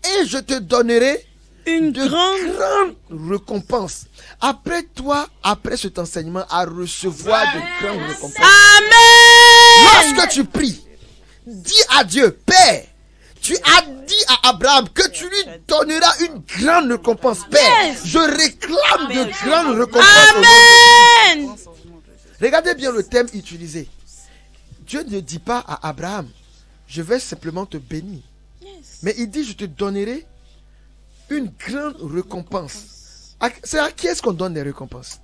et je te donnerai Une de grande grandes récompenses. Après toi, après cet enseignement, à recevoir de grandes récompenses. Amen. Lorsque tu pries, dis à Dieu, Père, tu as dit à Abraham que tu lui donneras une grande récompense. Père, je réclame de grandes récompenses. Au nom de Amen. Jésus. Regardez bien le thème utilisé. Dieu ne dit pas à Abraham, je vais simplement te bénir. Mais il dit, je te donnerai une grande récompense. C'est à qui est-ce qu'on donne des récompenses?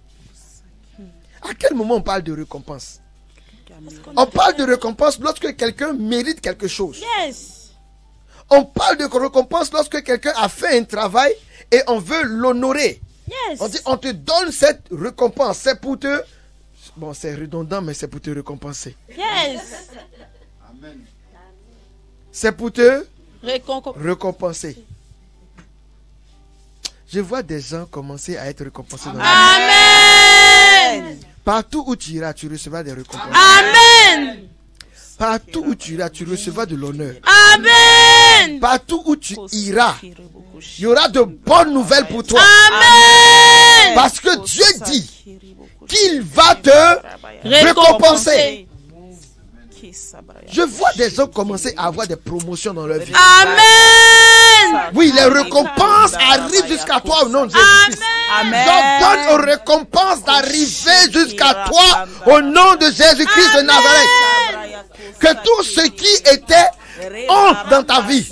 À quel moment on parle de récompense? On parle de récompense lorsque quelqu'un mérite quelque chose. Yes. On parle de récompense lorsque quelqu'un a fait un travail et on veut l'honorer. Yes. On dit, on te donne cette récompense. C'est pour te... Bon, c'est redondant, mais c'est pour te récompenser. Yes. C'est pour te Récompense. récompenser. Je vois des gens commencer à être récompensés dans la vie. Amen. Partout où tu iras, tu recevras des récompenses. Amen. Partout où tu iras, tu recevras de l'honneur. Amen. Partout où tu iras, il y aura de bonnes nouvelles pour toi. Amen. Parce que Dieu dit qu'il va te récompenser. Je vois des gens commencer à avoir des promotions dans leur vie. Amen. Oui, les récompenses arrivent jusqu'à toi au nom de Jésus-Christ. J'ordonne aux récompenses d'arriver jusqu'à toi au nom de Jésus-Christ de Nazareth. Que tout ce qui était honte dans ta vie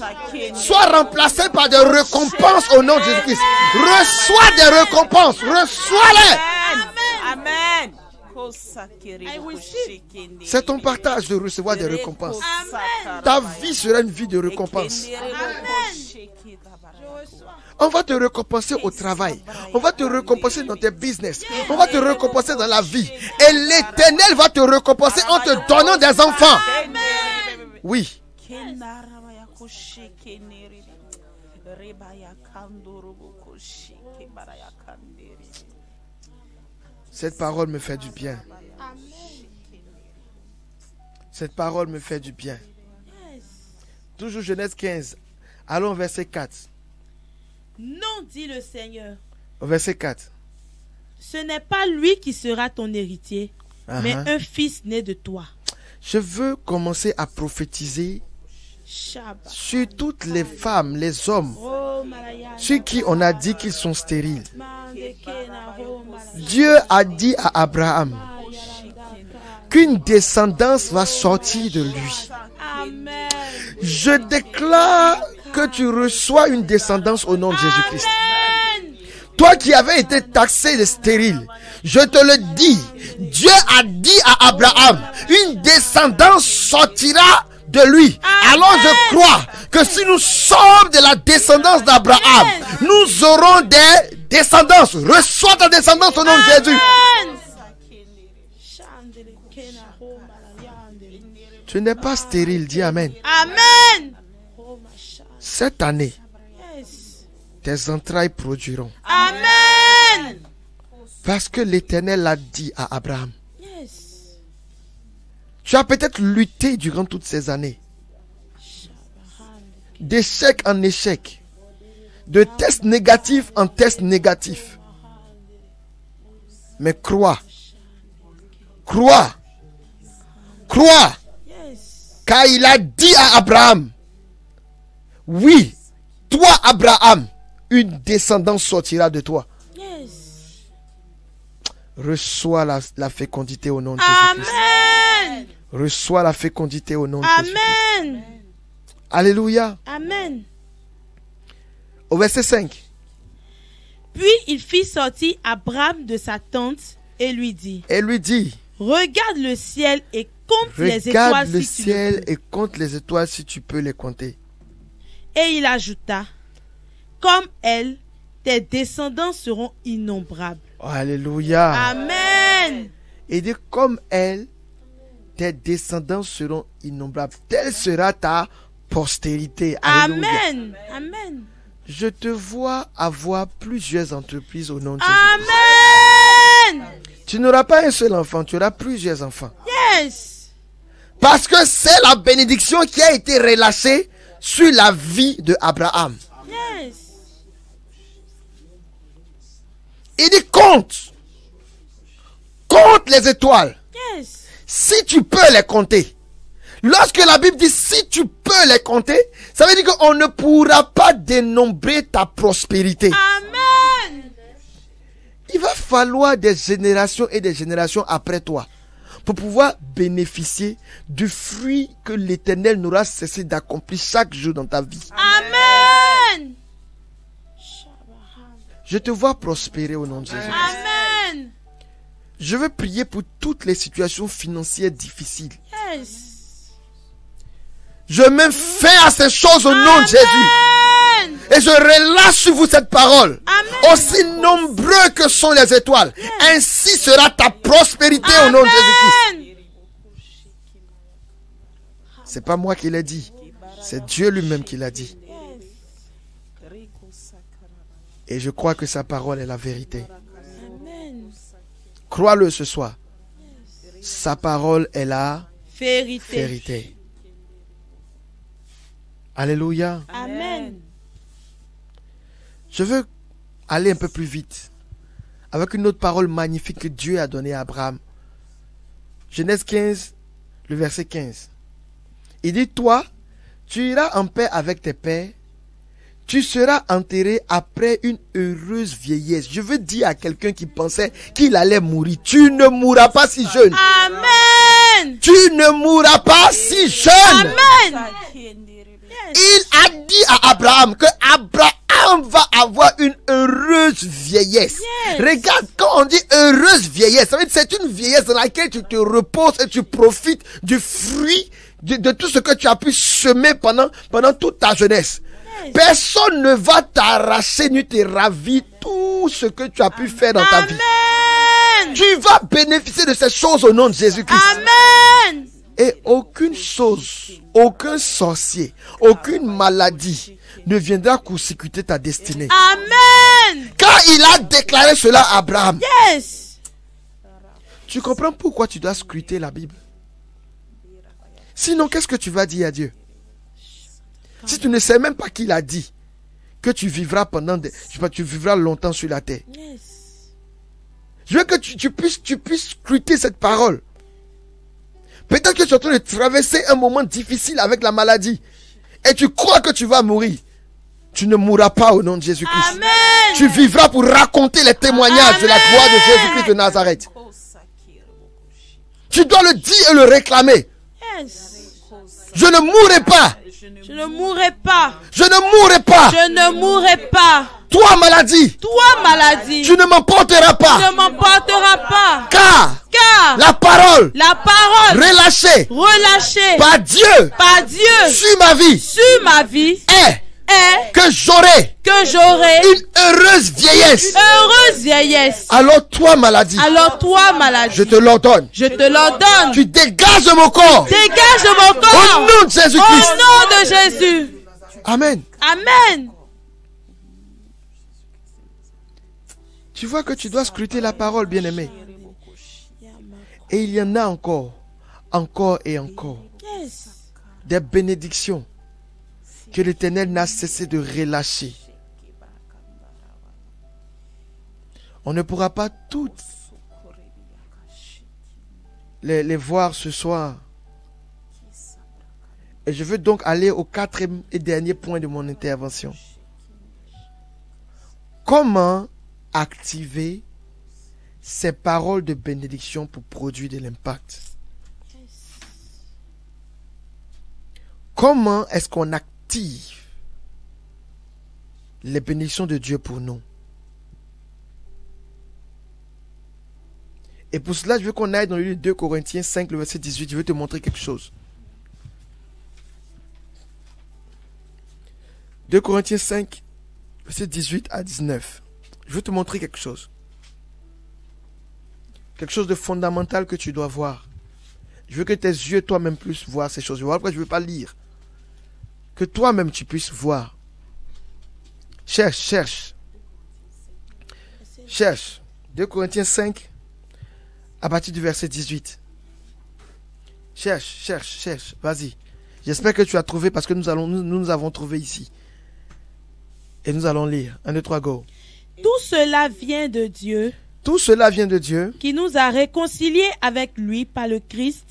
soit remplacé par des récompenses au nom de Jésus-Christ. Reçois des récompenses. Reçois-les. Amen. C'est ton partage de recevoir des récompenses. Ta vie sera une vie de récompense. On va te récompenser au travail. On va te récompenser dans tes business. On va te récompenser dans la vie. Et l'Éternel va te récompenser en te donnant des enfants. Oui. Cette parole me fait du bien. Cette parole me fait du bien. Toujours Genèse 15. Allons au verset 4. Non, dit le Seigneur. Au verset 4. Ce n'est pas lui qui sera ton héritier, mais un fils né de toi. Je veux commencer à prophétiser Shabbat. sur toutes les femmes, les hommes, Oh, Malaya. sur qui on a dit qu'ils sont stériles. Mandekena, oh, Malaya. Dieu a dit à Abraham qu'une descendance va sortir de lui. Amen. Je déclare que tu reçois une descendance au nom de Jésus-Christ. Amen. Toi qui avais été taxé de stérile, je te le dis, Dieu a dit à Abraham, une descendance sortira de lui. Alors je crois que si nous sommes de la descendance d'Abraham, nous aurons des descendances. Reçois ta descendance au nom de Jésus. Shandele, kena, oh, Malaya, andele. Tu n'es pas stérile, dis Amen. Amen. Cette année, Yes. tes entrailles produiront. Amen. Parce que l'Éternel l'a dit à Abraham. Yes. Tu as peut-être lutté durant toutes ces années. D'échec en échec. De test négatif en test négatif. Mais crois. Crois. Crois. Yes. Car il a dit à Abraham. Oui, toi Abraham, une descendance sortira de toi. Yes. Reçois la fécondité au nom de Jésus-Christ. Amen. Reçois la fécondité au nom de Jésus-Christ. Amen. Alléluia. Amen. Au verset 5. Puis il fit sortir Abraham de sa tente et lui dit, Et lui dit, regarde le ciel et compte les regarde étoiles le si tu ciel le peux. et compte les étoiles si tu peux les compter. Et il ajouta, comme elle, tes descendants seront innombrables. Alléluia. Amen. Et dit, comme elle, tes descendants seront innombrables. Telle sera ta postérité. Alléluia. Amen. Amen. Je te vois avoir plusieurs entreprises au nom de Jésus. Amen. Tu n'auras pas un seul enfant, tu auras plusieurs enfants. Yes. Parce que c'est la bénédiction qui a été relâchée sur la vie de Abraham. Yes. Il dit compte. Compte les étoiles. Yes. Si tu peux les compter. Lorsque la Bible dit si tu peux les compter, ça veut dire qu'on ne pourra pas dénombrer ta prospérité. Amen. Il va falloir des générations et des générations après toi pour pouvoir bénéficier du fruit que l'Éternel n'aura cessé d'accomplir chaque jour dans ta vie. Amen. Je te vois prospérer au nom de Jésus. Amen. Je veux prier pour toutes les situations financières difficiles. Yes. Je mets fin à ces choses au nom de Jésus. Amen. Et je relâche sur vous cette parole. Amen. Aussi nombreux que sont les étoiles. Ainsi sera ta prospérité au nom de Jésus-Christ. Amen. C'est pas moi qui l'ai dit. C'est Dieu lui-même qui l'a dit. Et je crois que sa parole est la vérité. Amen. Crois-le ce soir. Sa parole est la Vérité. vérité. Alléluia. Amen. Je veux aller un peu plus vite avec une autre parole magnifique que Dieu a donnée à Abraham. Genèse 15, le verset 15. Il dit, toi, tu iras en paix avec tes pères. Tu seras enterré après une heureuse vieillesse. Je veux dire à quelqu'un qui pensait qu'il allait mourir, tu ne mourras pas si jeune. Amen. Tu ne mourras pas si jeune. Amen. Il a dit à Abraham que Abraham va avoir une heureuse vieillesse. Yes. Regarde, quand on dit heureuse vieillesse, ça veut dire que c'est une vieillesse dans laquelle tu te reposes et tu profites du fruit de tout ce que tu as pu semer pendant toute ta jeunesse. Yes. Personne ne va t'arracher ni te ravir tout ce que tu as pu faire dans ta vie. Tu vas bénéficier de ces choses au nom de Jésus-Christ. Amen. Et aucune chose, aucun sorcier, aucune maladie ne viendra court-circuiter ta destinée. Amen. Car il a déclaré cela à Abraham. Yes. Tu comprends pourquoi tu dois scruter la Bible? Sinon, qu'est-ce que tu vas dire à Dieu? Si tu ne sais même pas qu'il a dit que tu vivras tu vivras longtemps sur la terre. Yes. Je veux que tu puisses scruter cette parole. Peut-être que tu es en train de traverser un moment difficile avec la maladie. Et tu crois que tu vas mourir. Tu ne mourras pas au nom de Jésus-Christ. Amen. Tu vivras pour raconter les témoignages Amen. de la gloire de Jésus-Christ de Nazareth. Tu dois le dire et le réclamer. Yes. Je ne mourrai pas. Je ne mourrai pas. Je ne mourrai pas. Je ne mourrai pas. Toi, maladie, Toi, maladie, tu ne m'emporteras pas. ne m'emportera pas. Car la parole relâchée par Dieu par Dieu sur ma vie sur ma vie est que j'aurai une heureuse vieillesse. Alors toi, maladie, je te l'ordonne. Tu dégages mon corps. Au nom de Jésus-Christ. Amen. Tu vois que tu dois scruter la parole, bien-aimé. Et il y en a encore et encore. Des bénédictions que l'Éternel n'a cessé de relâcher. On ne pourra pas toutes les voir ce soir. Et je veux donc aller au quatrième et dernier point de mon intervention. Comment activer ces paroles de bénédiction pour produire de l'impact? Comment est-ce qu'on active les bénédictions de Dieu pour nous? Et pour cela, je veux qu'on aille dans le livre de 2 Corinthiens 5, le verset 18. Je veux te montrer quelque chose. 2 Corinthiens 5, verset 18 à 19. Je veux te montrer quelque chose. Quelque chose de fondamental que tu dois voir. Je veux que tes yeux toi-même puissent voir ces choses. Voilà pourquoi je ne veux pas lire. Que toi-même tu puisses voir. Cherche. 2 Corinthiens 5, à partir du verset 18. Cherche. Vas-y. J'espère que tu as trouvé parce que nous avons trouvé ici. Et nous allons lire. 1, 2, 3, go. Tout cela vient de Dieu. Tout cela vient de Dieu. Qui nous a réconciliés avec lui par le Christ.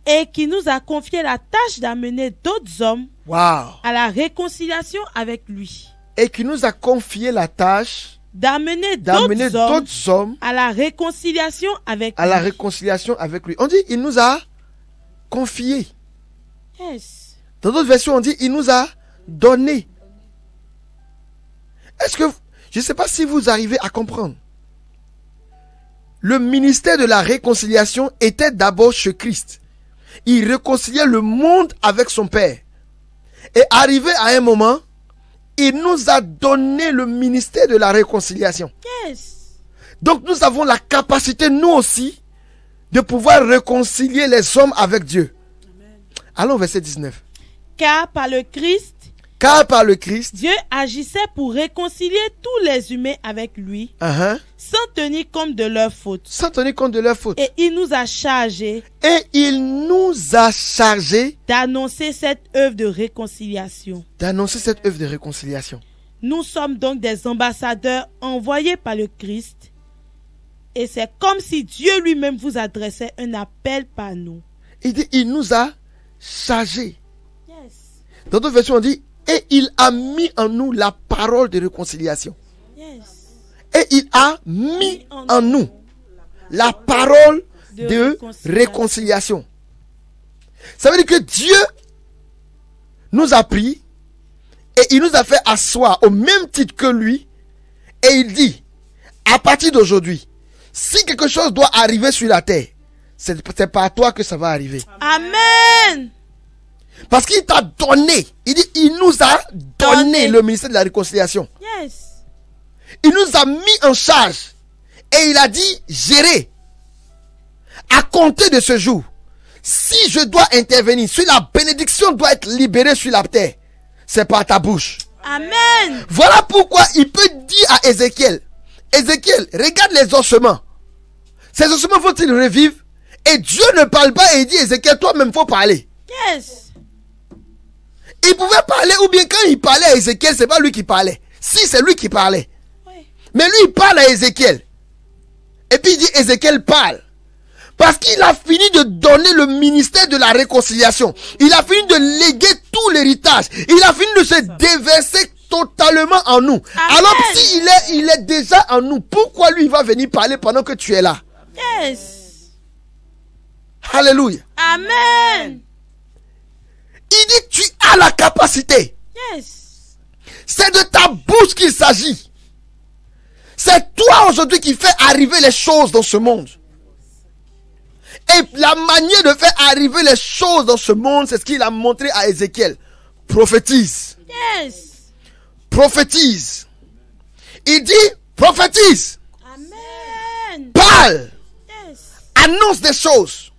Et qui nous a confié la tâche d'amener d'autres hommes à la réconciliation avec lui. Et qui nous a confié la tâche d'amener d'autres hommes à la réconciliation avec lui. On dit, il nous a confié. Yes. Dans d'autres versions, on dit, il nous a donné. Est-ce que, je ne sais pas si vous arrivez à comprendre. Le ministère de la réconciliation était d'abord chez Christ. Il réconciliait le monde avec son Père. Et arrivé à un moment, il nous a donné le ministère de la réconciliation. Yes. Donc nous avons la capacité, nous aussi, de pouvoir réconcilier les hommes avec Dieu. Amen. Allons au verset 19. Car par le Christ, Dieu agissait pour réconcilier tous les humains avec lui, sans tenir compte de leurs fautes. Et il nous a chargés d'annoncer cette œuvre de réconciliation. Nous sommes donc des ambassadeurs envoyés par le Christ. Et c'est comme si Dieu lui-même vous adressait un appel par nous. Il dit, il nous a chargés. Dans d'autres versions, on dit, et il a mis en nous la parole de réconciliation. Yes. Et il a mis en nous la parole de réconciliation. Ça veut dire que Dieu nous a pris et il nous a fait asseoir au même titre que lui. Et il dit, à partir d'aujourd'hui, si quelque chose doit arriver sur la terre, c'est par toi que ça va arriver. Amen. Parce qu'il t'a donné. Il dit, il nous a donné le ministère de la réconciliation. Yes. Il nous a mis en charge. Et il a dit, gérez. À compter de ce jour, si je dois intervenir, si la bénédiction doit être libérée sur la terre, c'est par ta bouche. Amen. Voilà pourquoi il peut dire à Ézéchiel, Ézéchiel, regarde les ossements. Ces ossements vont-ils revivre? Et Dieu ne parle pas et il dit, Ézéchiel, toi-même, il faut parler. Yes. Il pouvait parler, ou bien quand il parlait à Ézéchiel, c'est pas lui qui parlait. Si, c'est lui qui parlait. Oui. Mais lui, il parle à Ézéchiel. Et puis il dit, Ézéchiel parle. Parce qu'il a fini de donner le ministère de la réconciliation. Il a fini de léguer tout l'héritage. Il a fini de se déverser totalement en nous. Amen. Alors si il est déjà en nous, pourquoi lui, il va venir parler pendant que tu es là? Yes. Alléluia. Amen. Il dit, tu as la capacité. Yes. C'est de ta bouche qu'il s'agit. C'est toi aujourd'hui qui fais arriver les choses dans ce monde. Et la manière de faire arriver les choses dans ce monde, c'est ce qu'il a montré à Ézéchiel. prophétise. Yes. Prophétise. Il dit, prophétise. Amen. Parle. Yes. Annonce des choses.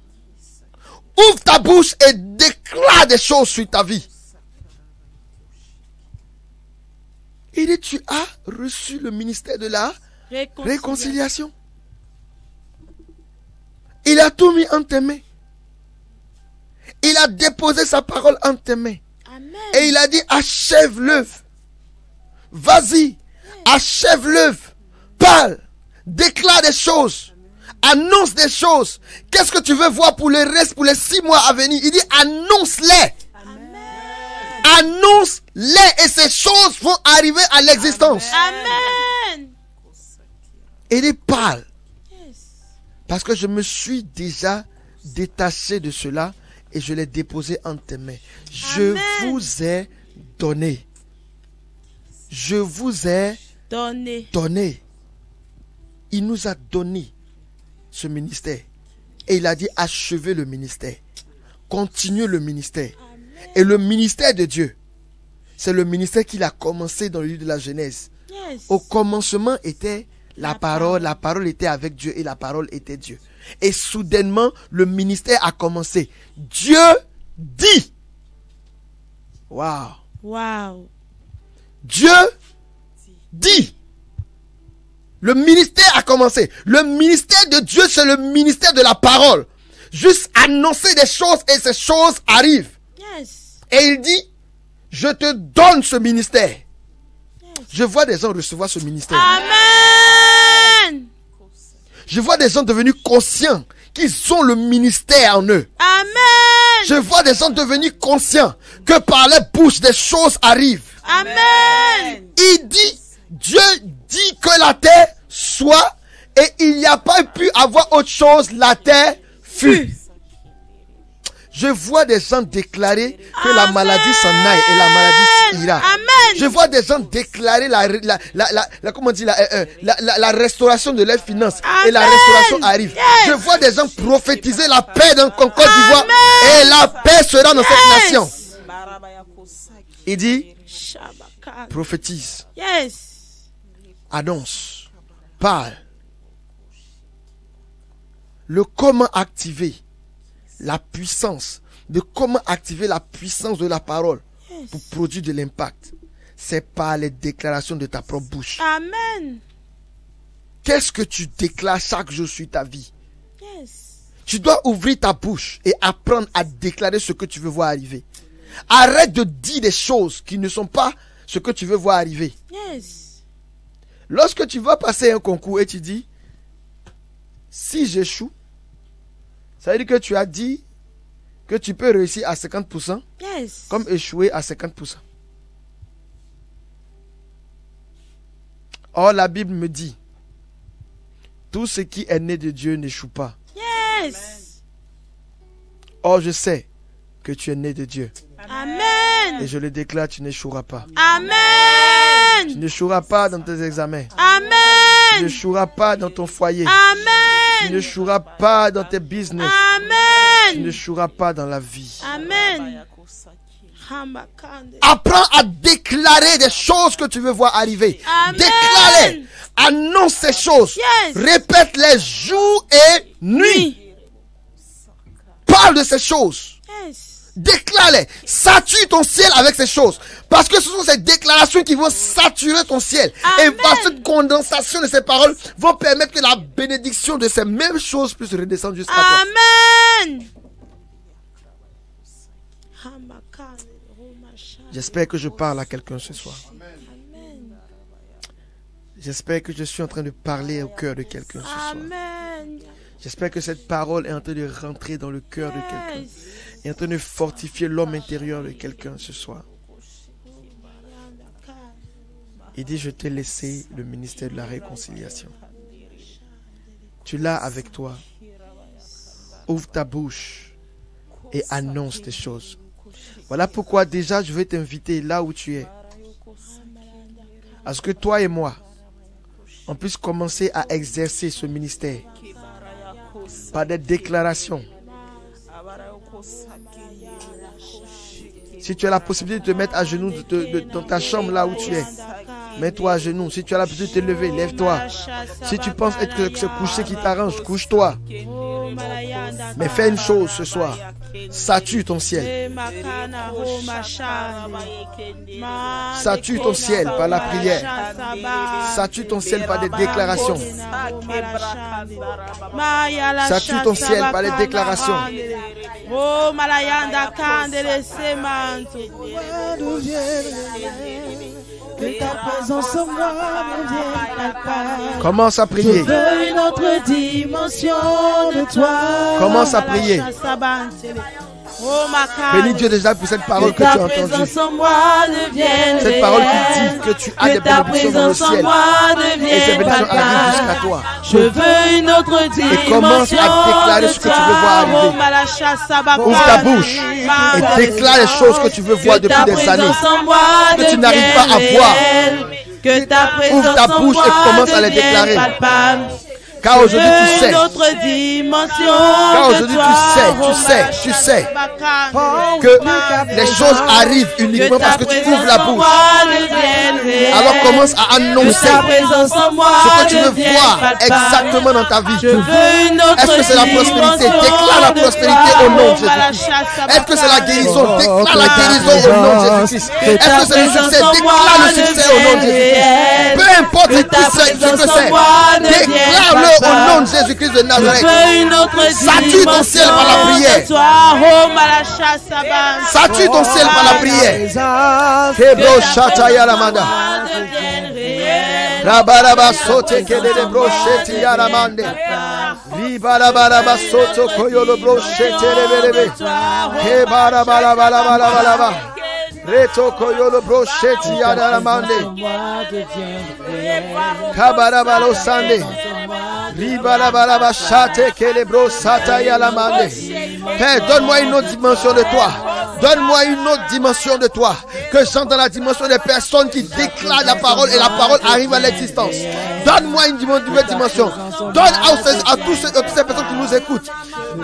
Ouvre ta bouche et déclare des choses sur ta vie. Il dit, tu as reçu le ministère de la réconciliation. Il a tout mis en tes mains. Il a déposé sa parole en tes mains. Amen. Et il a dit, achève l'œuvre. Vas-y, achève l'œuvre. Parle, déclare des choses, annonce des choses. Qu'est-ce que tu veux voir pour le reste, pour les 6 mois à venir? Il dit, annonce-les. Annonce-les et ces choses vont arriver à l'existence. Amen. Et il dit, parle. Yes. Parce que je me suis déjà détaché de cela et je l'ai déposé en tes mains. Je vous ai donné. Je vous ai donné. Il nous a donné ce ministère. Et il a dit, achevez le ministère. Continuez le ministère. Amen. Et le ministère de Dieu, c'est le ministère qu'il a commencé dans le livre de la Genèse. Yes. Au commencement était la parole était avec Dieu et la parole était Dieu. Et soudainement, le ministère a commencé. Dieu dit. Waouh. Wow. Dieu dit. Le ministère a commencé. Le ministère de Dieu, c'est le ministère de la parole. Juste annoncer des choses et ces choses arrivent. Yes. Et il dit, je te donne ce ministère. Yes. Je vois des gens recevoir ce ministère. Amen. Je vois des gens devenus conscients qu'ils ont le ministère en eux. Amen. Je vois des gens devenir conscients que par les bouches des choses arrivent. Amen. Il dit, Dieu dit que la terre soit et il n'y a pas pu avoir autre chose, la terre fut. Je vois des gens déclarer que la maladie s'en aille et la maladie ira. Amen. Je vois des gens déclarer la restauration de leurs finances. Amen. Et la restauration arrive. Yes. Je vois des gens prophétiser la paix dans Côte d'Ivoire et la paix sera dans cette nation. Il dit, prophétise. Yes. Annonce. Parle. Le comment activer la puissance, de comment activer la puissance de la parole pour produire de l'impact, c'est par les déclarations de ta propre bouche. Amen. Qu'est-ce que tu déclares chaque jour sur ta vie? Yes. Tu dois ouvrir ta bouche et apprendre à déclarer ce que tu veux voir arriver. Arrête de dire des choses qui ne sont pas ce que tu veux voir arriver. Yes. Lorsque tu vas passer un concours et tu dis, si j'échoue, ça veut dire que tu as dit que tu peux réussir à 50%, yes, comme échouer à 50%. Or, la Bible me dit, tout ce qui est né de Dieu n'échoue pas. Yes. Or, je sais que tu es né de Dieu. Amen. Et je le déclare, tu n'échoueras pas. Amen. Tu n'échoueras pas dans tes examens. Amen. Tu n'échoueras pas dans ton foyer. Amen. Tu n'échoueras pas dans tes business. Amen. Tu n'échoueras pas dans la vie. Amen. Apprends à déclarer des choses que tu veux voir arriver. Amen. Déclare-les. Annonce ces choses. Yes. Répète-les jour et nuit. Parle de ces choses. Yes. Déclare-les. Sature ton ciel avec ces choses. Parce que ce sont ces déclarations qui vont saturer ton ciel. Amen. Et par cette condensation de ces paroles vont permettre que la bénédiction de ces mêmes choses puisse redescendre jusqu'à toi. Amen. J'espère que je parle à quelqu'un ce soir. J'espère que je suis en train de parler au cœur de quelqu'un ce soir. Amen. J'espère que cette parole est en train de rentrer dans le cœur de quelqu'un. Est en train de fortifier l'homme intérieur de quelqu'un ce soir. Il dit, je t'ai laissé le ministère de la réconciliation. Tu l'as avec toi. Ouvre ta bouche et annonce des choses. Voilà pourquoi déjà je vais t'inviter là où tu es. À ce que toi et moi, on puisse commencer à exercer ce ministère par des déclarations. Si tu as la possibilité de te mettre à genoux dans ta chambre là où tu es, mets-toi à genoux. Si tu as la possibilité de te lever, lève-toi. Si tu penses être que ce coucher qui t'arrange, couche-toi. Mais fais une chose ce soir. Sature ton ciel. Sature ton ciel par la prière. Sature ton ciel par des déclarations. Sature ton ciel par les déclarations. Que ta présence en moi devienne palpable. Commence à prier. Je veux une autre dimension de toi. Commence à prier. Bénis Dieu déjà pour cette parole que tu as entendue. Cette parole qui dit que tu as des bénédictions dans le ciel. Et ces bénédictions arrivent jusqu'à toi. Je veux une autre dimension. Et commence à déclarer ce que tu veux voir arriver. Ouvre ta bouche et déclare les choses que tu veux voir depuis des années, que tu n'arrives pas à voir. Ouvre ta bouche et commence à les déclarer. Car aujourd'hui tu sais. Car aujourd'hui tu sais que les choses arrivent uniquement parce que tu ouvres la bouche. Alors commence à annoncer ce que tu veux voir exactement dans ta vie. Est-ce que c'est la prospérité? Déclare la prospérité au nom de Jésus-Christ. Est-ce que c'est la guérison? Déclare la guérison au nom de Jésus-Christ. Est-ce que c'est le succès? Déclare le succès au nom de Jésus-Christ. Peu importe ce que c'est, déclare-le au nom de Jésus-Christ de Nazareth. Sature ton ciel par la prière. Sature ton ciel par la prière. Kebro Shataya Ramanda. Rabaraba sote kedede brocheti yaramande. Ribarabaraba soto koyolo brocheti rebelebe. Kebarabarabarabarabaraba. Reto koyolo brocheti yaramande. Kabarabalo sande. Ribarabaraba chate kelebro sata yaramande. Père, donne-moi une autre dimension de toi. Donne-moi une autre dimension de toi. Que j'entends la dimension des personnes qui déclarent la parole et la parole arrive à l'existence. Donne-moi une nouvelle dimension. Donne à toutes ces personnes qui nous écoutent.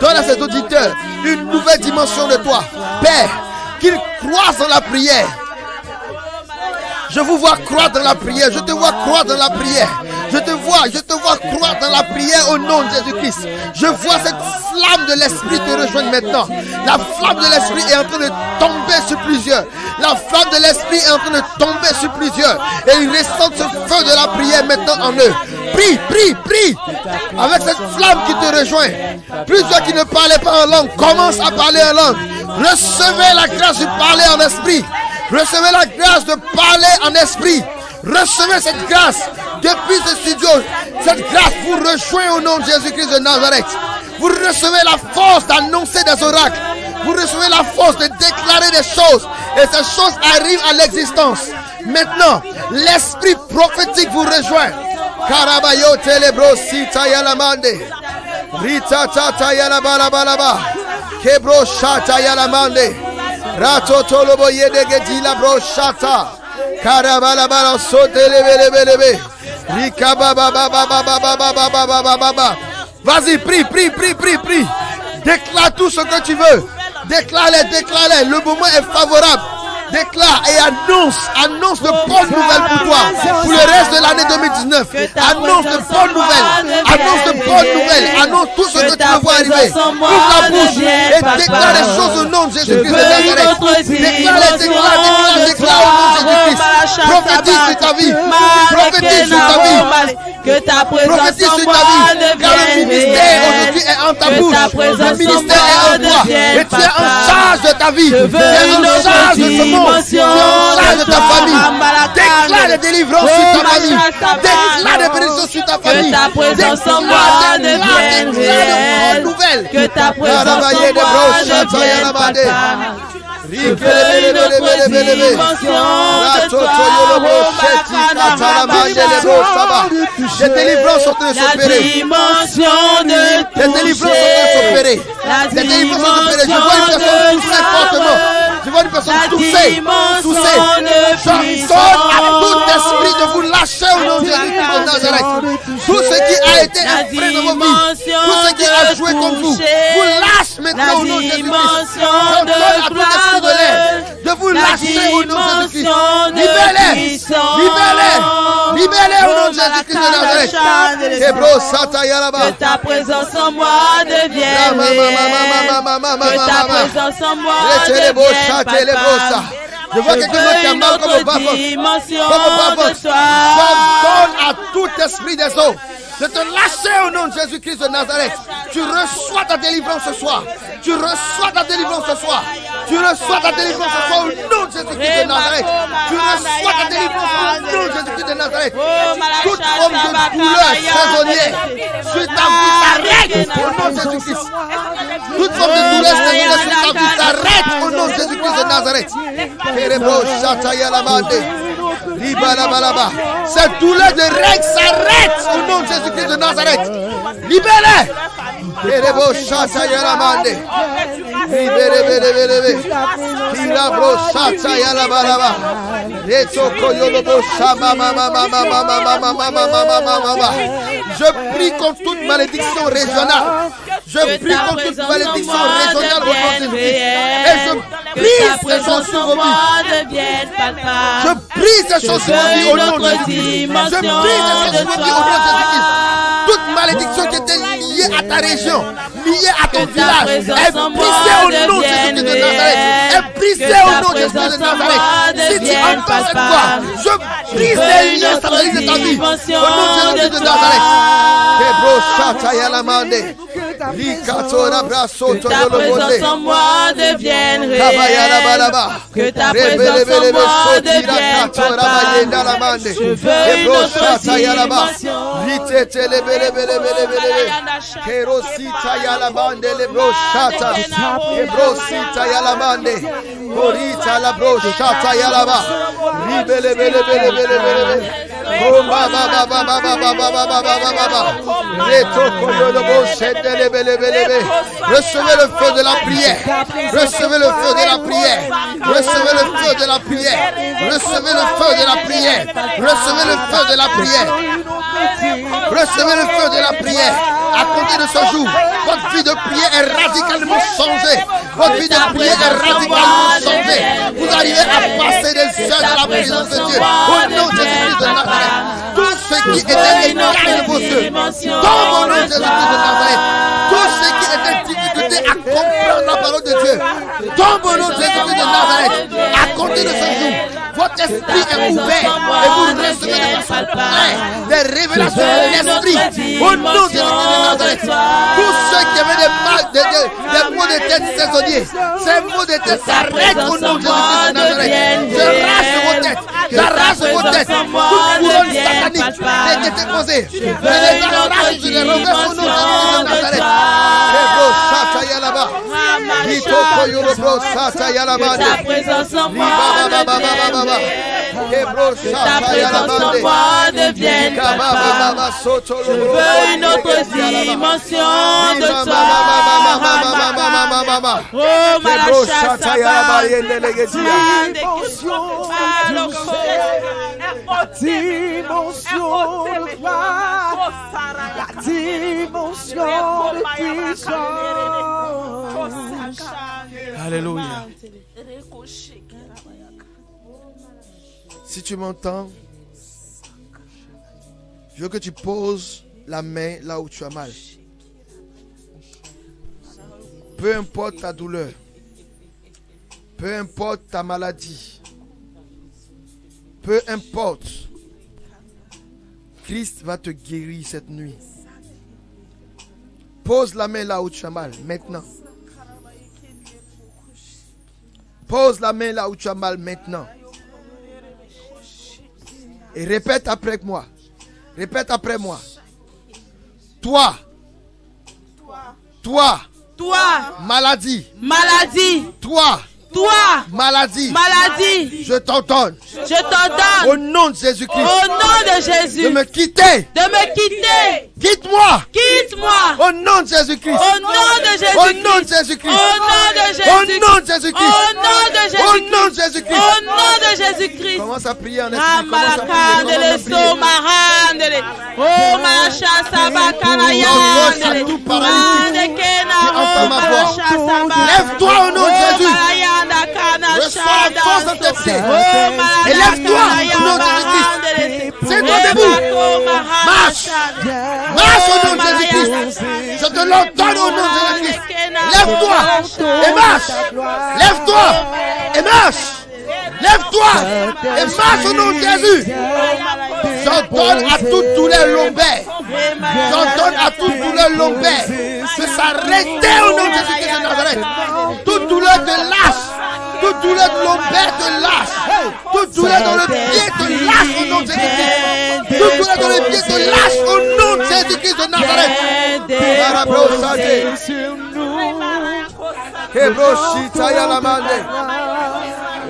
Donne à ces auditeurs une nouvelle dimension de toi. Père, qu'ils croient dans la prière. Je vous vois croire dans la prière. Je te vois croire dans la prière. Je te vois croire dans la prière au nom de Jésus-Christ. Je vois cette flamme de l'esprit te rejoindre maintenant. La flamme de l'esprit est en train de tomber sur plusieurs. La flamme de l'esprit est en train de tomber sur plusieurs. Et ils ressentent ce feu de la prière maintenant en eux. Prie, prie, prie. Avec cette flamme qui te rejoint. Plusieurs qui ne parlaient pas en langue commencent à parler en langue. Recevez la grâce de parler en esprit. Recevez la grâce de parler en esprit. Recevez cette grâce depuis ce studio. Cette grâce vous rejoint au nom de Jésus-Christ de Nazareth. Vous recevez la force d'annoncer des oracles. Vous recevez la force de déclarer des choses. Et ces choses arrivent à l'existence. Maintenant, l'esprit prophétique vous rejoint. Karabayo telebro sita yalamande. Rita tata yalabalabalaba. Kebro shata yalamande. Rato tolobo yedegedi la brochata. Karabalabala sote lebe. Rikabababababababababababa. Vas-y, prie. Déclare tout ce que tu veux. Déclare-les. Le moment est favorable. Déclare et annonce de bonnes nouvelles pour toi, pour le reste de l'année 2019. Annonce de bonnes nouvelles. Annonce tout ce que tu veux voir arriver. Ouvre la bouche et déclare les choses au nom de Jésus-Christ de Nazareth. Déclare au nom de Jésus-Christ. Prophétise sur ta vie. Prophétise sur ta vie. Car le ministère aujourd'hui est en ta bouche. Le ministère est en toi. Et tu es en charge de ta vie. Tu es en charge de ce monde. Tu es en charge de ta famille. Déclare les délivrances sur ta famille. Déclare les bénédictions sur ta famille. Déclare de bonnes nouvelles. Que ta présence en moi devienne palpable. Des délivrances sont en train de s'opérer. Des délivrances sont en train de s'opérer. Je vois une personne toussée fortement. Je vois une personne toussée. J'ordonne à tout esprit de vous lâcher au nom de Jésus-Christ de Nazareth. Tout ce qui a été effrayé de vos vies, tout ce qui a joué contre vous, vous lâche maintenant au nom de Jésus-Christ. J'ordonne à tout esprit de l'air de vous la lâcher au nom de Jésus-Christ. dimension de Libérez-les. puissance. Libérez-les. Libérez au nom de Jésus-Christ de Nazareth. Hebro Sataya là-bas. Que ta présence en moi devienne réelle. Que ta présence en moi devienne palpable. Je vois quelqu'un qui a mal comme au bas-fond. J'ordonne à tout esprit des eaux de te lâcher au nom de Jésus-Christ de Nazareth. Tu reçois ta délivrance ce soir. Tu reçois ta délivrance ce soir. Tu reçois ta délivrance ce soir au nom de Jésus-Christ de Nazareth. Tu reçois ta délivrance au nom de Jésus-Christ de Nazareth. Toute forme de douleur saisonnière sur ta vie s'arrête au nom de Jésus-Christ. Toute forme de douleur saisonnière sur ta vie s'arrête au nom de Jésus-Christ de Nazareth. Cette douleur de règles s'arrête au nom de Jésus-Christ de Nazareth. Libérez. Je prie contre toute malédiction régionale. Je prie contre toute malédiction régionale au nom de Jésus-Christ. Et je prie ces choses sur vos vies. Je prie ces choses sur vos vies au nom de Jésus-Christ. Je prie ces choses sur vos vies au nom de Jésus-Christ. Toute malédiction qui était liée à ta région, liée à ton village, est brisée au nom de Jésus-Christ de Nazareth. Est brisée au nom de Jésus-Christ de Nazareth. Si tu entends cette voix, je brise les liens sataniques de ta vie au nom de Jésus-Christ de Nazareth. Que ta présence en moi devienne réelle. Que ta présence en moi devienne palpable. Je veux une autre dimension. Recevez le feu de la prière. Recevez le feu de la prière. Recevez le feu de la prière. Recevez le feu de la prière. Recevez le feu de la prière. Recevez le feu de la prière. À compter de ce jour, votre vie de prière est radicalement changée. Votre vie de prière est radicalement changée. Vous arrivez à passer des heures dans la présence de Dieu. Au nom de Jésus de Nazareth. Tout ce qui était écarté de vos yeux, tombe au nom de Jésus de Nazareth. Tout ce qui était difficulté à comprendre la parole de Dieu, tombe au nom de Jésus de Nazareth. À compter de ce jour, votre esprit est ouvert et vous recevez de façon claire des révélations de l'esprit. Au nom de Jésus de Nazareth. Tous ceux qui avaient des maux de tête saisonniers, ces maux de tête s'arrêtent au nom de Jésus de Nazareth. J'arrache vos têtes. J'arrache vos têtes. Toute couronne satanique qui était posée, je les arrache, je les renverse au nom de Jésus de Nazareth. Que ta présence en moi devienne palpable. Je veux une autre dimension de toi. Oh, Alléluia. Si tu m'entends, je veux que tu poses la main là où tu as mal. Peu importe ta douleur, peu importe ta maladie, peu importe, Christ va te guérir cette nuit. Pose la main là où tu as mal, maintenant. Pose la main là où tu as mal, maintenant. Et répète après moi. Répète après moi. Toi. Maladie. Toi. Maladie. Je t'ordonne. Au nom de Jésus-Christ. De me quitter. Quitte-moi. Au nom de Jésus-Christ. Au nom de Jésus-Christ. Commence à prier en esprit. Lève-toi au nom de Jésus. Reçois la force dans tes pieds. Et lève-toi au nom de Jésus-Christ. Tiens-toi debout. Marche. Marche au nom de Jésus-Christ. Je te l'ordonne au nom de Jésus-Christ. Lève-toi et marche. Lève-toi et marche. Lève-toi et marche au nom de Jésus. J'ordonne à toute douleur lombaire. J'ordonne à toute douleur lombaire de s'arrêter au nom de Jésus-Christ de Nazareth. Toute douleur te lâche. Toute douleur de lombaire te lâche. Toute douleur dans le pied te lâche au nom de Jésus-Christ. Toute douleur dans le pied te lâche au nom de Jésus-Christ de Nazareth.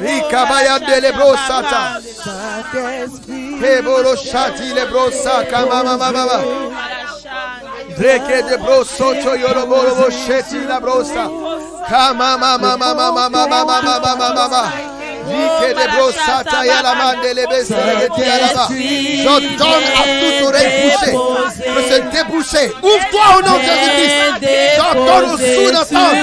Rikabaya de lebrosata. Keboro shati lebrosaka mama mama. Dreke de brosoto yoroboro sheti la brosa. Kama mama mama mama mama mama mama. Rike de brosata yala mande lebese là-bas. J'ordonne à toute oreille bouchée de se déboucher. Ouvre-toi au nom de Jésus-Christ. J'ordonne aux sourds d'entendre.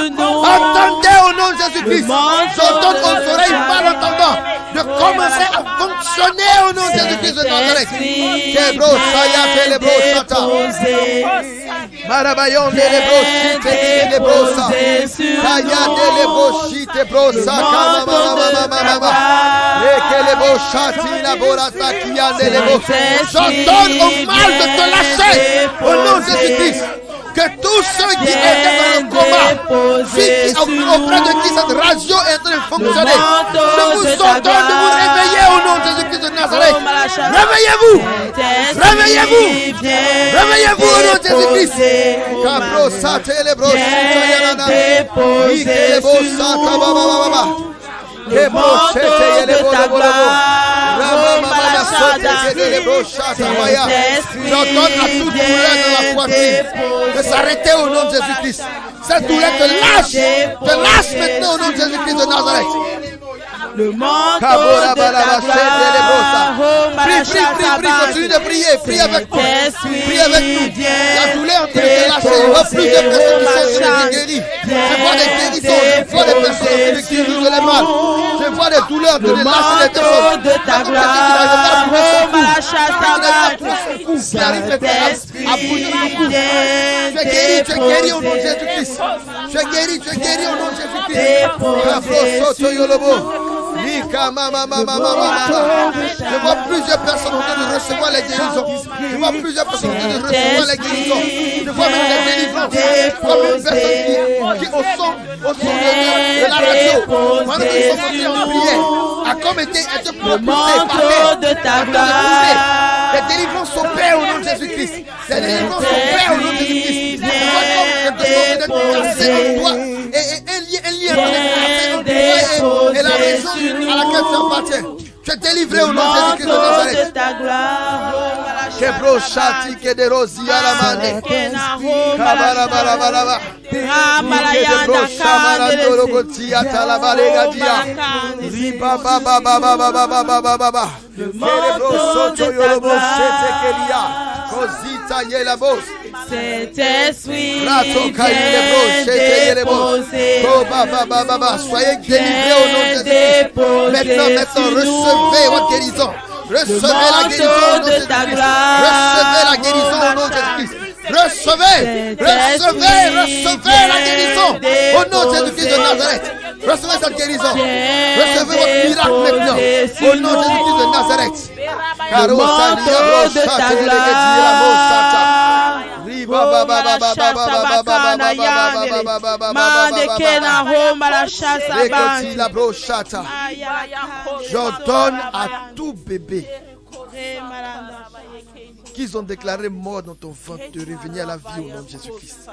Entendez au nom de Jésus-Christ. J'ordonne aux oreilles malentendants de commencer à fonctionner au nom de Jésus-Christ de Nazareth. Kebrosaya tele brosata. Marabayon de lebroshite de brosa. Kaya de lebroshite brosa kama mama mama. J'ordonne au mal de te lâcher au nom de Jésus-Christ. Que tous ceux qui étaient dans le coma, auprès de qui cette radio est en train de fonctionner, je vous ordonne de vous réveiller au nom de Jésus-Christ de Nazareth. Réveillez-vous. Réveillez-vous. Réveillez-vous au nom de Jésus-Christ. Le manteau de ta gloire, j'ordonne à toute douleur de la poitrine de s'arrêter au nom de Jésus-Christ. Cette douleur te lâche maintenant au nom de Jésus-Christ de Nazareth. Le manteau de ta gloire, prie, continue de prier, prie avec nous, La douleur en train de lâcher, il y a plusieurs personnes qui sont guéries. Je vois des guérissons, je vois des personnes qui guérissent les mal. Je vois des douleurs de lâcher des personnes. De ta gloire, qui arrive à bouger le cou. Tu es guéri au nom de Jésus-Christ. Tu es guéri au nom de Jésus-Christ. Je vois plusieurs personnes en train de recevoir les guérisons. Je vois plusieurs personnes en train de recevoir les guérisons. Je vois même des délivrances. Je vois même personnes qui au son de la radio, pendant qu'ils sont montés en prière, a comme été propulsés de ta gloire. Les délivrances s'opèrent au nom de Jésus-Christ. Les délivrances s'opèrent au nom de Jésus-Christ. Je vois comme quelque chose d'être cassé en toi. Et un lien et la région à laquelle tu appartiens. Tu es délivré au nom de Jésus-Christ de Nazareth. Kebro shati kederosi alamande. Kabara bara bara bara. Kebro shamara dorogoti atala barega dia. Riba ba ba ba ba ba ba ba ba ba ba. Kebro soto yorobo shete kelia. Kozita yela bos. Cet esprit soyez délivrés au nom de Jésus. Maintenant, recevez votre guérison. Recevez la guérison au nom de Jésus-Christ. Recevez la guérison au nom de Jésus-Christ. Recevez la guérison au nom de Jésus-Christ de Nazareth. Recevez cette guérison. Recevez votre miracle maintenant au nom de Jésus-Christ de Nazareth. Le manteau de ta gloire. J'ordonne à tout bébé qu'ils ont déclaré mort dans ton ventre de revenir à la vie au nom de Jésus-Christ.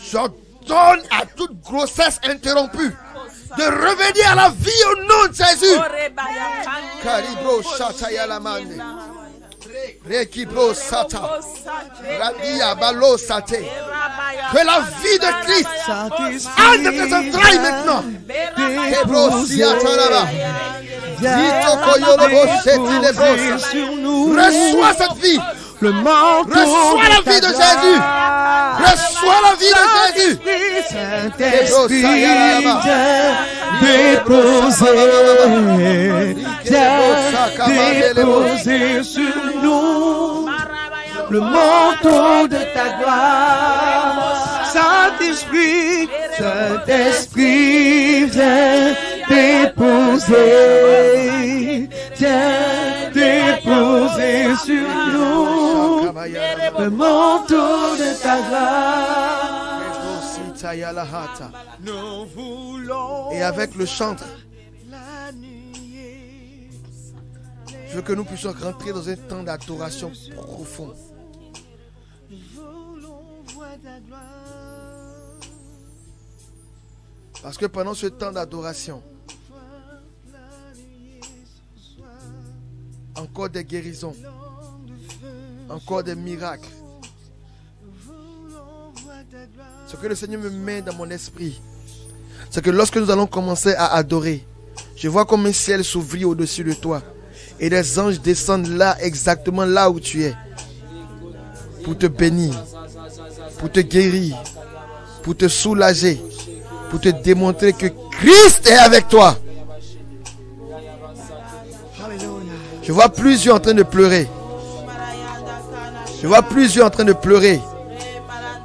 J'ordonne à toute grossesse interrompue de revenir à la vie au nom de Jésus. Karibro shata yalamande. Rekibro sata. Radia balo sate. Que la vie de Christ entre dans tes entrailles maintenant. Kebro siataraba. Dito koyorobo seti lebrosa. Reçois cette vie le manteau. Reçois la vie de Jésus. Reçois la vie de Jésus. Saint-Esprit, viens déposer sur nous le manteau de ta gloire. Saint-Esprit, Saint-Esprit, viens déposer sur nous le manteau de ta gloire. Nous voulons. Et avec le chantre, je veux que nous puissions rentrer dans un temps d'adoration profond. Parce que pendant ce temps d'adoration, encore des guérisons, encore des miracles. Ce que le Seigneur me met dans mon esprit, c'est que lorsque nous allons commencer à adorer, je vois comme un ciel s'ouvrir au-dessus de toi et des anges descendent là, exactement là où tu es, pour te bénir, pour te guérir, pour te soulager, pour te démontrer que Christ est avec toi. Je vois plusieurs en train de pleurer. Je vois plusieurs en train de pleurer.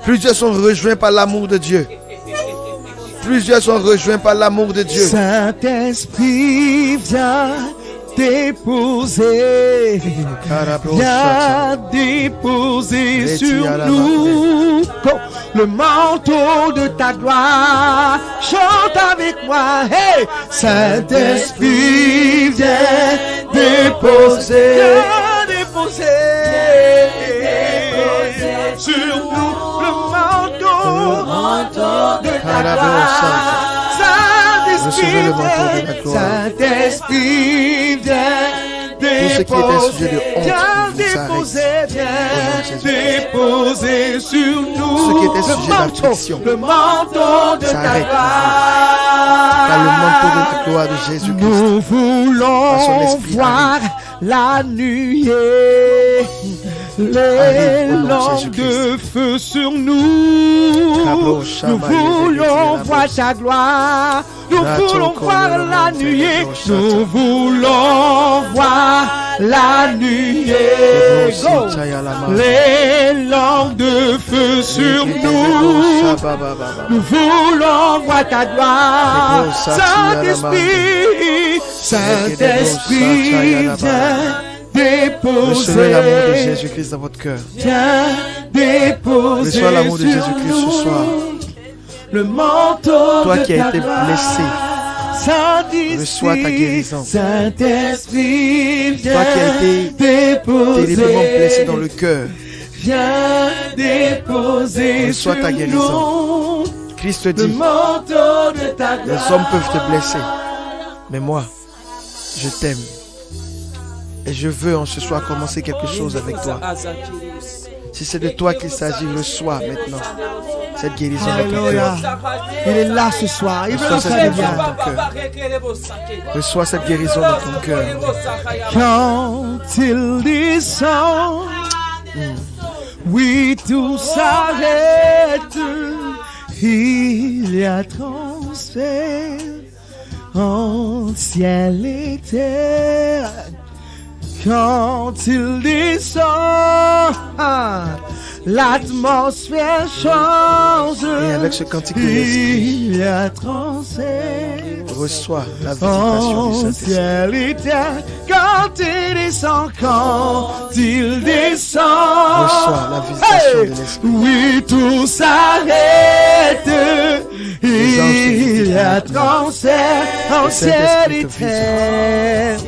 Plusieurs sont rejoints par l'amour de Dieu. Plusieurs sont rejoints par l'amour de Dieu. Saint-Esprit, viens déposer. Viens déposer sur nous le manteau de ta gloire. Chante avec moi. Hey! Saint-Esprit, viens déposer. Viens déposer sur nous le manteau de ta gloire. Saint-Esprit, viens déposer sur nous le manteau de ta gloire. Car le manteau de la gloire de Jésus-Christ, nous voulons voir la nuée, les langues de feu sur nous. Nous voulons voir ta gloire. Nous voulons voir la nuée. Nous voulons voir la nuée. Les langues de feu sur nous. Nous voulons voir ta gloire. Saint-Esprit, Saint-Esprit, viens déposer. Recevez l'amour de Jésus-Christ dans votre cœur. Viens déposer. Reçois l'amour de Jésus-Christ ce soir. Le manteau. Toi qui as été blessé, reçois ta guérison. Saint-Esprit, viens toi qui as été terriblement blessé dans le cœur, viens déposer. Reçois ta guérison. Christ dit, les hommes peuvent te blesser, mais moi, je t'aime. Et je veux en ce soir commencer quelque chose avec toi. Si c'est de toi qu'il s'agit, reçois maintenant cette guérison dans ton cœur. Il est là ce soir. Il reçois cette guérison dans ton cœur. Reçois cette guérison dans ton cœur. Quand il descend, oui, tout s'arrête. Il y a transfert en ciel et terre. Quand il descend, l'atmosphère change. Et avec ce cantique de l'esprit, il y a transfert. Reçois la visitation du Saint-Esprit. Quand il descend, reçois la visitation de l'Esprit. Oui, tout s'arrête. Il y a transfert en ciel et terre.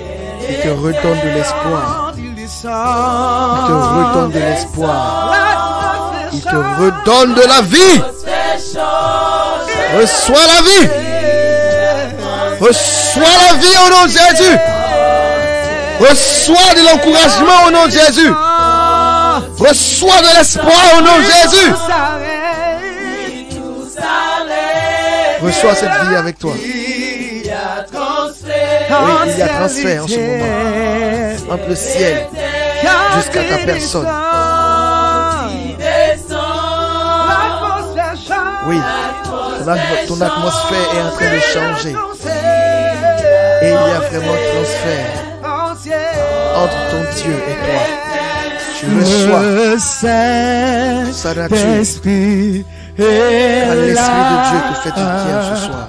Il te redonne de l'espoir. Il te redonne de l'espoir. Il te redonne de la vie. Reçois la vie. Reçois la vie au nom de Jésus. Reçois de l'encouragement au nom de Jésus. Reçois de l'espoir au nom de Jésus. Reçois cette vie avec toi. Il y a transfert. Oui, il y a transfert en ce moment entre le ciel jusqu'à ta personne. Oui, ton atmosphère est en train de changer. Et il y a vraiment transfert entre ton Dieu et toi. Tu reçois sa nature. Car l'Esprit de Dieu te fait du bien ce soir.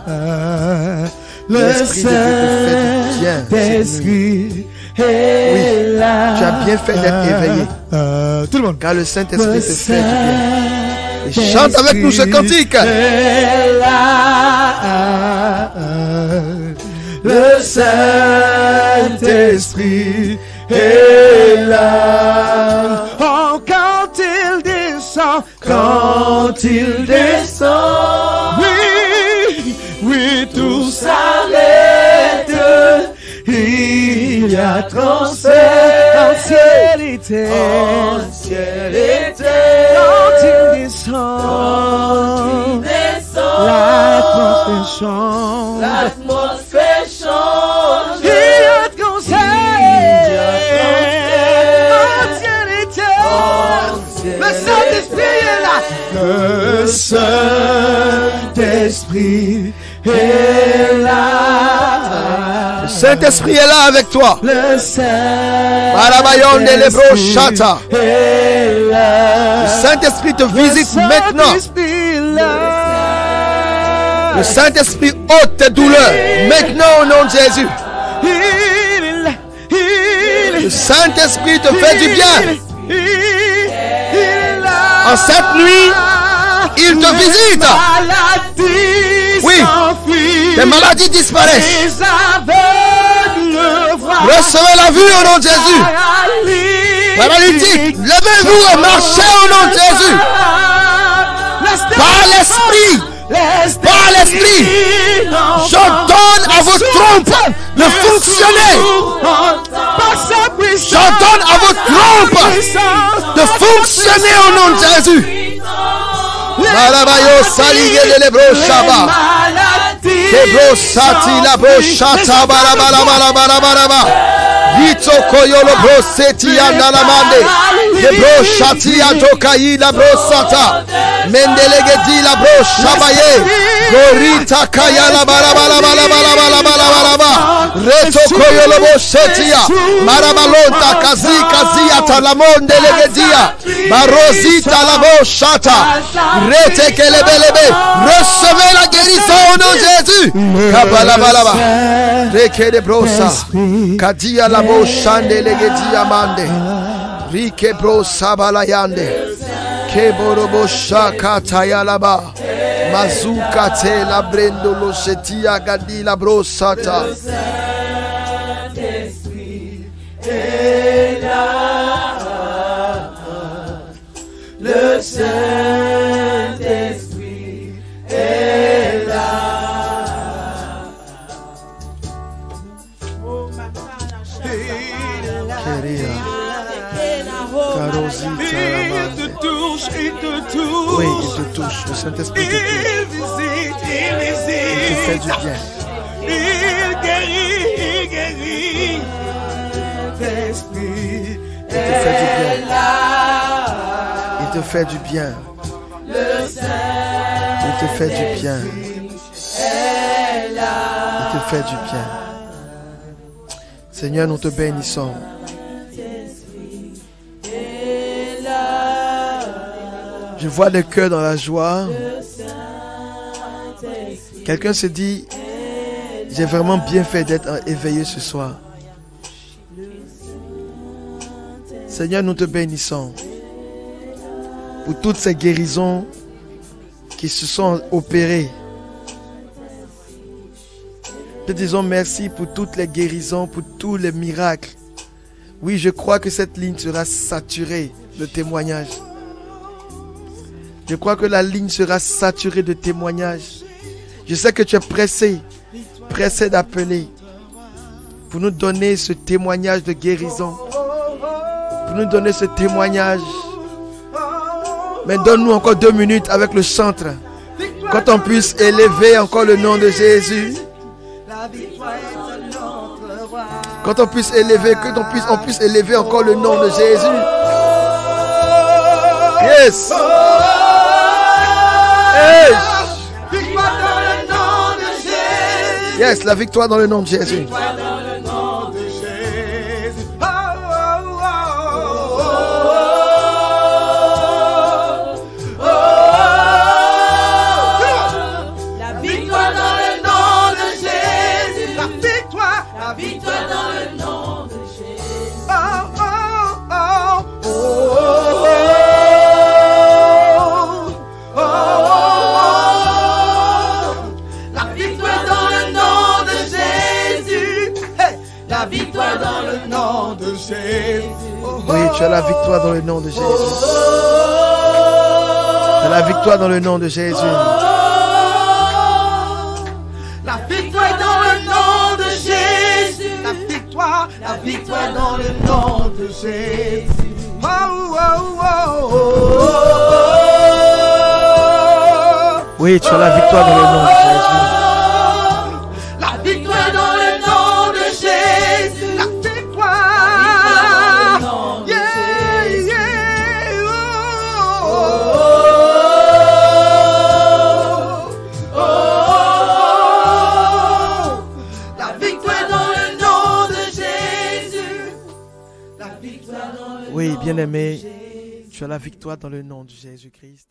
L'Esprit de Dieu te fait du bien cette nuit. Oui, tu as bien fait d'être éveillé. Tout le monde. Car le Saint-Esprit te fait du bien. Et chante avec nous ce cantique. Le Saint-Esprit est là. Oh, quand il descend, oui, tout s'arrête. Il y a transfert, ancienneté. Quand il descend, l'atmosphère change. Il y a transfert, ancienneté. Le Saint-Esprit est là. Le Saint-Esprit est là. Le Saint-Esprit est là avec toi. Le Saint-Esprit te visite maintenant. Le Saint-Esprit ôte tes douleurs maintenant au nom de Jésus. Le Saint-Esprit te fait du bien. En cette nuit, il te visite. Oui, les maladies disparaissent. Recevez la vue au nom de Jésus. Paralytique, levez-vous et marchez au nom de Jésus. Par l'Esprit, j'ordonne à vos trompes de fonctionner. J'ordonne à vos trompes de fonctionner au nom de Jésus. Malabayo salige de lebro shaba. Lebro sati la bro shata bala. Vito koyolo bro seti andala mande. Lebro shati atokai la bro sata. Mendelegedi la bro shabaye. Gorita kaya la bala. Reto koyolo bro setia. Marabalonta kazi atalamonde legedia. Barosita la bro shata. Recevez la guérison au nom de Jésus. Kabalabalaba. Reke de brosa. Kadia la bo shande legedia mande. Rike brosa balayande. Keborobo shaka tayalaba. Mazuka te la brendo lo setia gadi la brosata. Le Saint-Esprit est là. Il te touche. Oui, il te touche. Le Saint-Esprit te touche. Il te fait du bien. Il guérit. Il te fait du bien. Il te fait du bien. Il te fait du bien. Il te fait du bien. Seigneur, nous te bénissons. Je vois le cœur dans la joie. Quelqu'un se dit, j'ai vraiment bien fait d'être éveillé ce soir. Seigneur, nous te bénissons pour toutes ces guérisons qui se sont opérées. Te disons merci pour toutes les guérisons, pour tous les miracles. Oui, je crois que cette ligne sera saturée de témoignages. Je crois que la ligne sera saturée de témoignages. Je sais que tu es pressé d'appeler pour nous donner ce témoignage de guérison. Pour nous donner ce témoignage. Mais donne-nous encore 2 minutes avec le chantre. Quand on puisse élever encore le nom de Jésus. Quand on puisse élever, on puisse élever encore le nom de Jésus. Yes. Hey. Victoire dans le nom de Jésus. Yes, la victoire dans le nom de Jésus. Victoire dans le nom de Jésus. La victoire dans le nom de Jésus. La victoire. La victoire dans le nom de Jésus. La victoire dans le nom de Jésus. Hey. La victoire dans le nom de Jésus. Oui, tu as la victoire dans le nom de Jésus. Tu as la victoire dans le nom de Jésus. La victoire dans le nom de Jésus. La victoire dans le nom de Jésus. Oh, oh, oh, oh. Oui, tu as la victoire dans le nom de Jésus. La victoire dans le nom de Jésus. La victoire. Yeah, yeah, oh, oh, oh. La victoire dans le nom de Jésus. La victoire dans le Oui, bien-aimé, tu as la victoire dans le nom de Jésus-Christ.